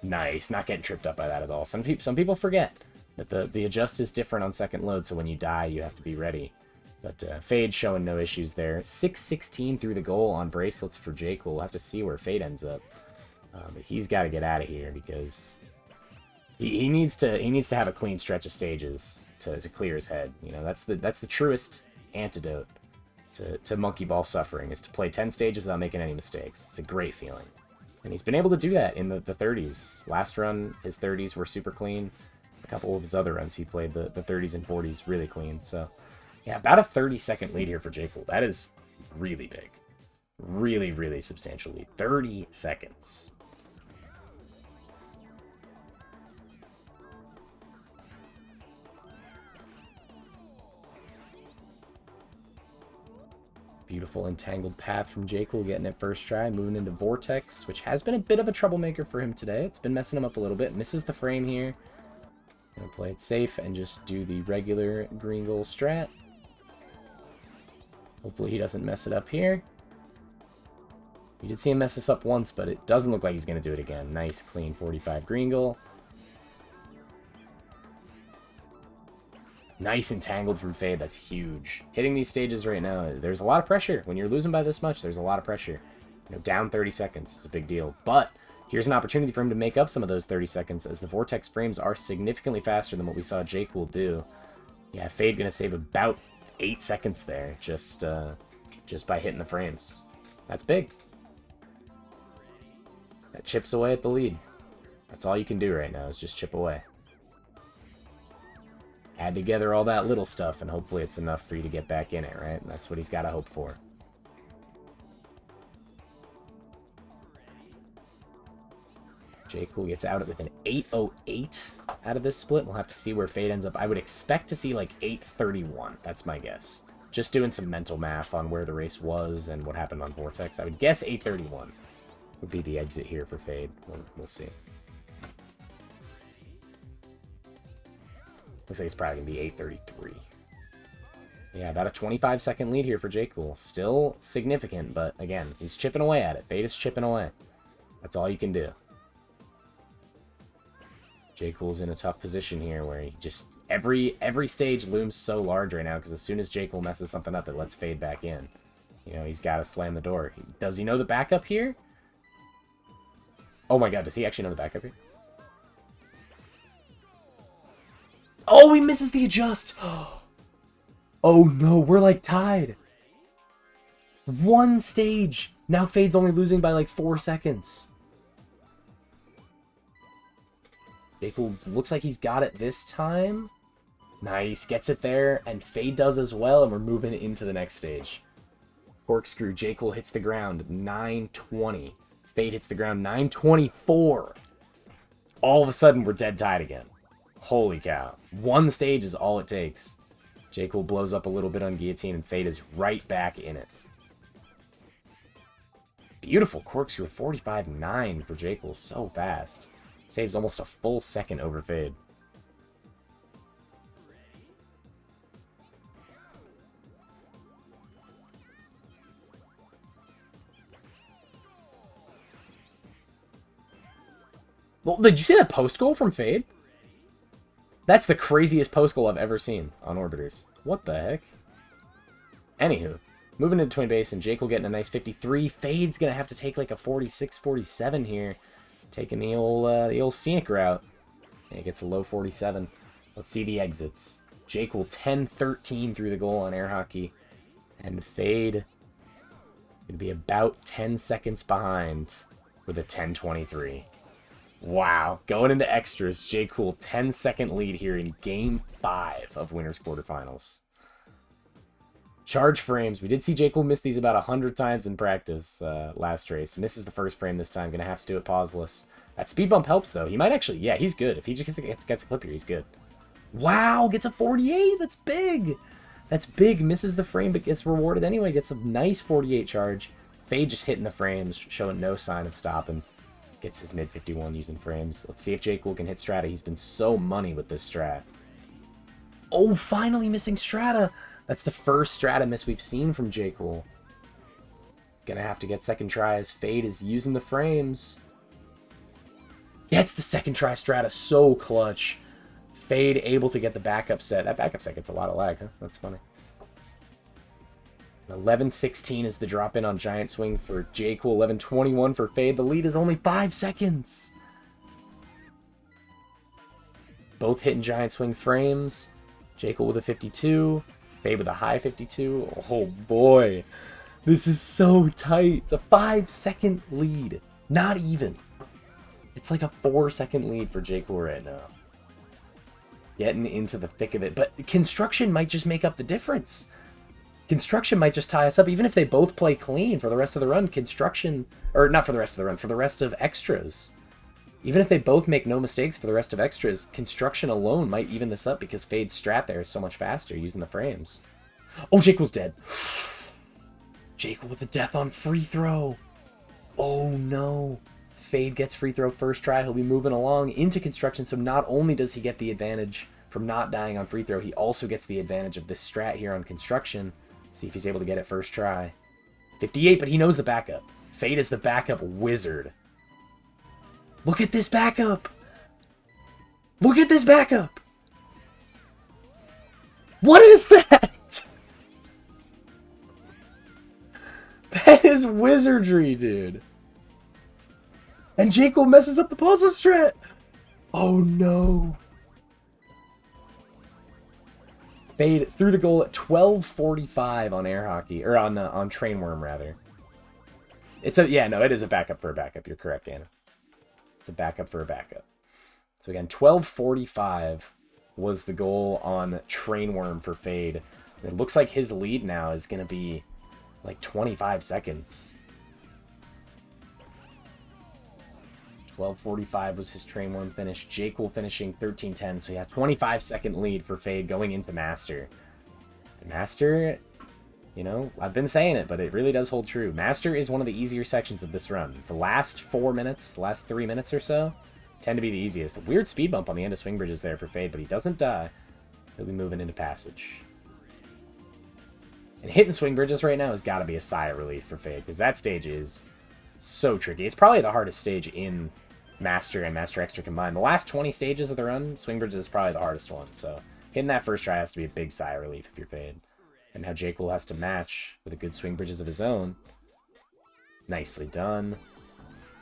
Speaker 1: Nice. Not getting tripped up by that at all. Some people forget that the adjust is different on second load, so when you die, you have to be ready. But Faade showing no issues there. 6:16 through the goal on bracelets for Jcool. We'll have to see where Faade ends up. But he's got to get out of here because he needs to have a clean stretch of stages to clear his head. You know, that's the truest antidote to monkey ball suffering, is to play 10 stages without making any mistakes. It's a great feeling. And he's been able to do that in the 30s. Last run, his 30s were super clean. A couple of his other runs, he played the 30s and 40s really clean. So, yeah, about a 30-second lead here for Jcool. That is really big. Really, really substantial lead. 30 seconds. Beautiful entangled path from Jcool, getting it first try, moving into Vortex, which has been a bit of a troublemaker for him today. It's been messing him up a little bit. Misses the frame here. Gonna play it safe and just do the regular green goal strat. Hopefully he doesn't mess it up here. We did see him mess this up once, but it doesn't look like he's gonna do it again. Nice, clean 45 green goal. Nice entangled from Faade. That's huge. Hitting these stages right now, there's a lot of pressure. When you're losing by this much, there's a lot of pressure. You know, down 30 seconds is a big deal. But here's an opportunity for him to make up some of those 30 seconds, as the Vortex frames are significantly faster than what we saw Jcool do. Yeah, Faade gonna save about 8 seconds there, just by hitting the frames. That's big. That chips away at the lead. That's all you can do right now, is just chip away. Add together all that little stuff, and hopefully it's enough for you to get back in it, right? That's what he's got to hope for. Jcool gets out with an 8:08 out of this split. We'll have to see where Faade ends up. I would expect to see like 8:31. That's my guess. Just doing some mental math on where the race was and what happened on Vortex. I would guess 8:31 would be the exit here for Faade. We'll see. Looks like it's probably going to be 8:33. Yeah, about a 25-second lead here for Jcool. Still significant, but again, he's chipping away at it. Faade is chipping away. That's all you can do. Jcool's in a tough position here where he just... Every stage looms so large right now, because as soon as Jcool messes something up, it lets Faade back in. You know, he's got to slam the door. Does he know the backup here? Oh my god, does he actually know the backup here? Oh, he misses the adjust. Oh no, we're like tied. One stage. Now Fade's only losing by like 4 seconds. Jcool looks like he's got it this time. Nice, gets it there, and Faade does as well, and we're moving into the next stage. Corkscrew. Jcool hits the ground. 920. Faade hits the ground. 924. All of a sudden, we're dead tied again. Holy cow. One stage is all it takes. Jcool blows up a little bit on Guillotine, and Faade is right back in it. Beautiful Corkscrew. 45-9 for Jcool. So fast. Saves almost a full second over Faade. Well, did you see that post goal from Faade? That's the craziest post goal I've ever seen on Orbiters. What the heck? Anywho, moving into twin base, and Jcool getting a nice 53. Fade's gonna have to take like a 46, 47 here, taking the old scenic route. And he gets a low 47. Let's see the exits. Jcool 10-13 through the goal on air hockey, and Faade gonna be about 10 seconds behind with a 10-23. Wow, going into extras, Jcool 10-second lead here in Game 5 of Winners Quarterfinals. Charge frames. We did see Jcool miss these about 100 times in practice last race. Misses the first frame this time. Going to have to do it pauseless. That speed bump helps, though. He might actually... Yeah, he's good. If he just gets a clip here, he's good. Wow, gets a 48. That's big. That's big. Misses the frame, but gets rewarded anyway. Gets a nice 48 charge. Faade just hitting the frames, showing no sign of stopping. Gets his mid 51 using frames. Let's see if Jcool can hit Strata. He's been so money with this strat. Oh, finally missing Strata. That's the first Strata miss we've seen from Jcool. Gonna have to get second try as Faade is using the frames. Gets the second try Strata. So clutch. Faade able to get the backup set. That backup set gets a lot of lag, huh? That's funny. 11-16 is the drop in on Giant Swing for Jcool. 11-21 for Faade. The lead is only 5 seconds. Both hitting Giant Swing frames. Jcool with a 52. Faade with a high 52. Oh boy. This is so tight. It's a 5-second lead. Not even. It's like a 4-second lead for Jcool right now. Getting into the thick of it. But construction might just make up the difference. Construction might just tie us up, even if they both play clean for the rest of the run. Construction, or not for the rest of the run, for the rest of extras. Even if they both make no mistakes for the rest of extras, construction alone might even this up because Fade's strat there is so much faster using the frames. Oh, Jcool's dead. Jcool with the death on free throw. Oh no. Faade gets free throw first try. He'll be moving along into construction, so not only does he get the advantage from not dying on free throw, he also gets the advantage of this strat here on construction. See if he's able to get it first try. 58, but he knows the backup. Faade is the backup wizard. Look at this backup! Look at this backup! What is that? That is wizardry, dude. And Jcool messes up the puzzle strat! Oh no. Faade through the goal at 12:45 on air hockey, or on Train Worm rather. It's a it is a backup for a backup. You're correct, Anna. It's a backup for a backup. So again, 12:45 was the goal on Train Worm for Faade. It looks like his lead now is going to be like 25 seconds. 12:45 was his Train Worm finish. Jcool finishing 13:10, so yeah, 25-second lead for Faade going into Master. And Master, you know, I've been saying it, but it really does hold true. Master is one of the easier sections of this run. The last 4 minutes, last 3 minutes or so, tend to be the easiest. A weird speed bump on the end of Swing Bridges there for Faade, but he doesn't die. He'll be moving into Passage. And hitting Swing Bridges right now has got to be a sigh of relief for Faade, because that stage is so tricky. It's probably the hardest stage in Master and Master Extra combined. The last 20 stages of the run, Swing Bridges is probably the hardest one, so hitting that first try has to be a big sigh of relief if you're Faade. And now Jcool has to match with a good Swing Bridges of his own. Nicely done.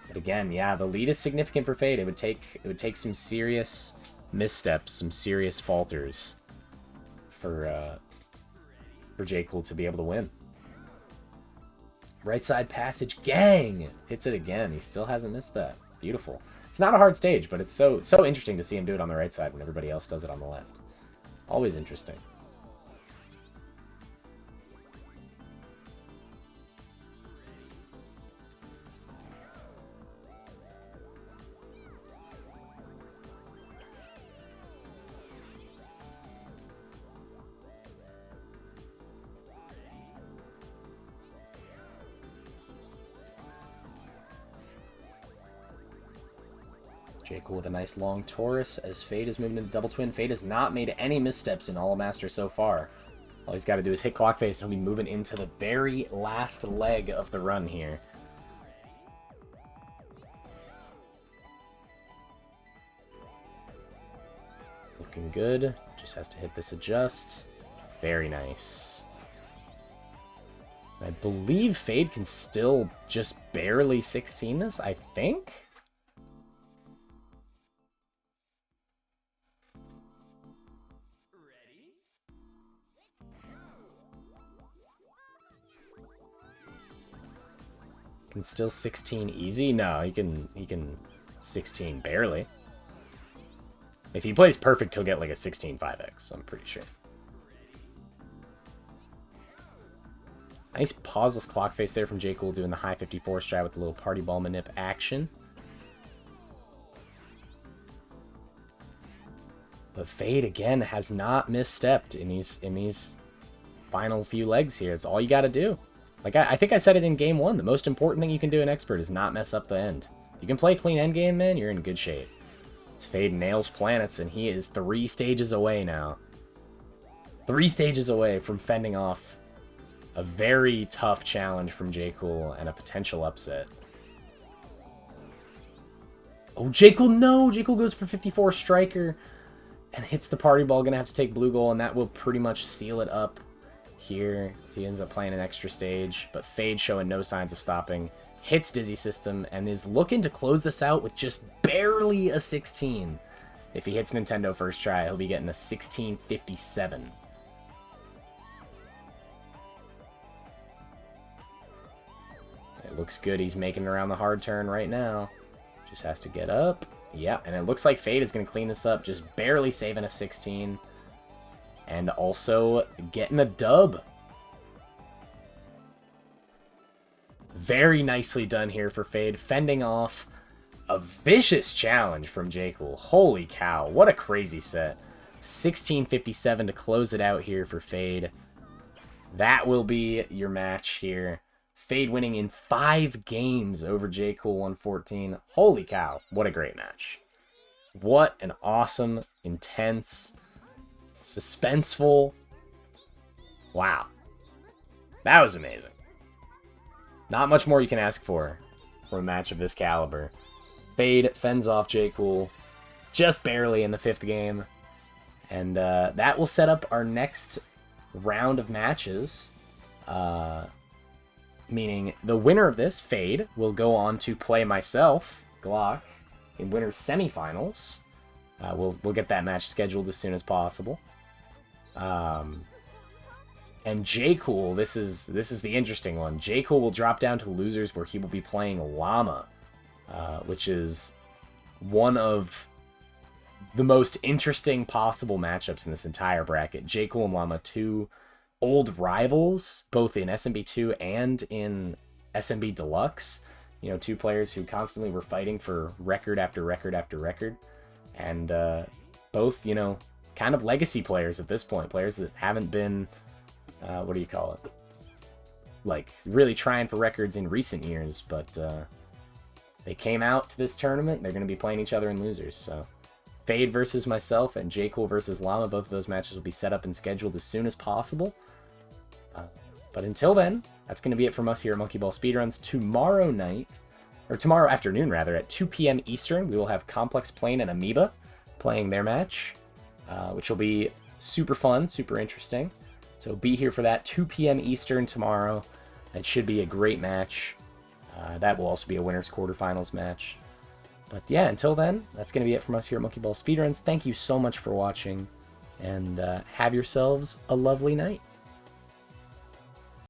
Speaker 1: But again, yeah, the lead is significant for Faade. It would take some serious missteps, some serious falters for Jcool to be able to win. Right side passage, gang! Hits it again. He still hasn't missed that. Beautiful. It's not a hard stage, but it's so interesting to see him do it on the right side when everybody else does it on the left. Always interesting. Jcool with a nice long Taurus as Faade is moving into double twin. Faade has not made any missteps in All Master so far. All he's got to do is hit clock face and he'll be moving into the very last leg of the run here. Looking good. Just has to hit this adjust. Very nice. I believe Faade can still just barely 16 this, I think? Can still 16 easy? No, he can 16 barely. If he plays perfect, he'll get like a 16 5x, I'm pretty sure. Nice pauseless clock face there from Jcool doing the high 54 strat with the little party ball manip action. But Faade again has not misstepped in these final few legs here. It's all you got to do. Like I think I said it in game 1. The most important thing you can do in expert is not mess up the end. If you can play clean endgame, man, you're in good shape. It's Faade nails planets, and he is 3 stages away now. 3 stages away from fending off a very tough challenge from Jcool and a potential upset. Oh, Jcool, no! Jcool goes for 54 striker and hits the party ball. Gonna have to take blue goal, and that will pretty much seal it up here. So he ends up playing an extra stage, but Faade showing no signs of stopping. Hits Dizzy System and is looking to close this out with just barely a 16. If he hits Nintendo first try, he'll be getting a 1657. It looks good. He's making it around the hard turn right now. Just has to get up. Yeah, and it looks like Faade is going to clean this up, just barely saving a 16. And also getting a dub. Very nicely done here for Faade, fending off a vicious challenge from Jcool. Holy cow, what a crazy set. 1657 to close it out here for Faade. That will be your match here. Faade winning in 5 games over Jcool114. Holy cow, what a great match. What an awesome, intense, suspenseful. Wow. That was amazing. Not much more you can ask for from a match of this caliber. Faade fends off Jcool just barely in the 5th game. And that will set up our next round of matches. Meaning the winner of this, Faade, will go on to play myself, Glock, in winners semifinals. We'll get that match scheduled as soon as possible. And Jcool, this is the interesting one. Jcool will drop down to losers where he will be playing Llama, which is one of the most interesting possible matchups in this entire bracket. Jcool and Llama, 2 old rivals, both in SMB2 and in SMB Deluxe. You know, 2 players who constantly were fighting for record after record after record. And both, you know, kind of legacy players at this point. Players that haven't been, what do you call it? Like, really trying for records in recent years. But they came out to this tournament. They're going to be playing each other in losers. So Faade versus myself and Jcool versus Llama. Both of those matches will be set up and scheduled as soon as possible. But until then, that's going to be it from us here at Monkey Ball Speedruns. Tomorrow night, or tomorrow afternoon rather, at 2 p.m. Eastern, we will have Complex Plane and Amoeba playing their match, which will be super fun, super interesting. So be here for that, 2 p.m. Eastern tomorrow. It should be a great match. That will also be a winner's quarterfinals match. But yeah, until then, that's going to be it from us here at Monkey Ball Speedruns. Thank you so much for watching, and have yourselves a lovely night.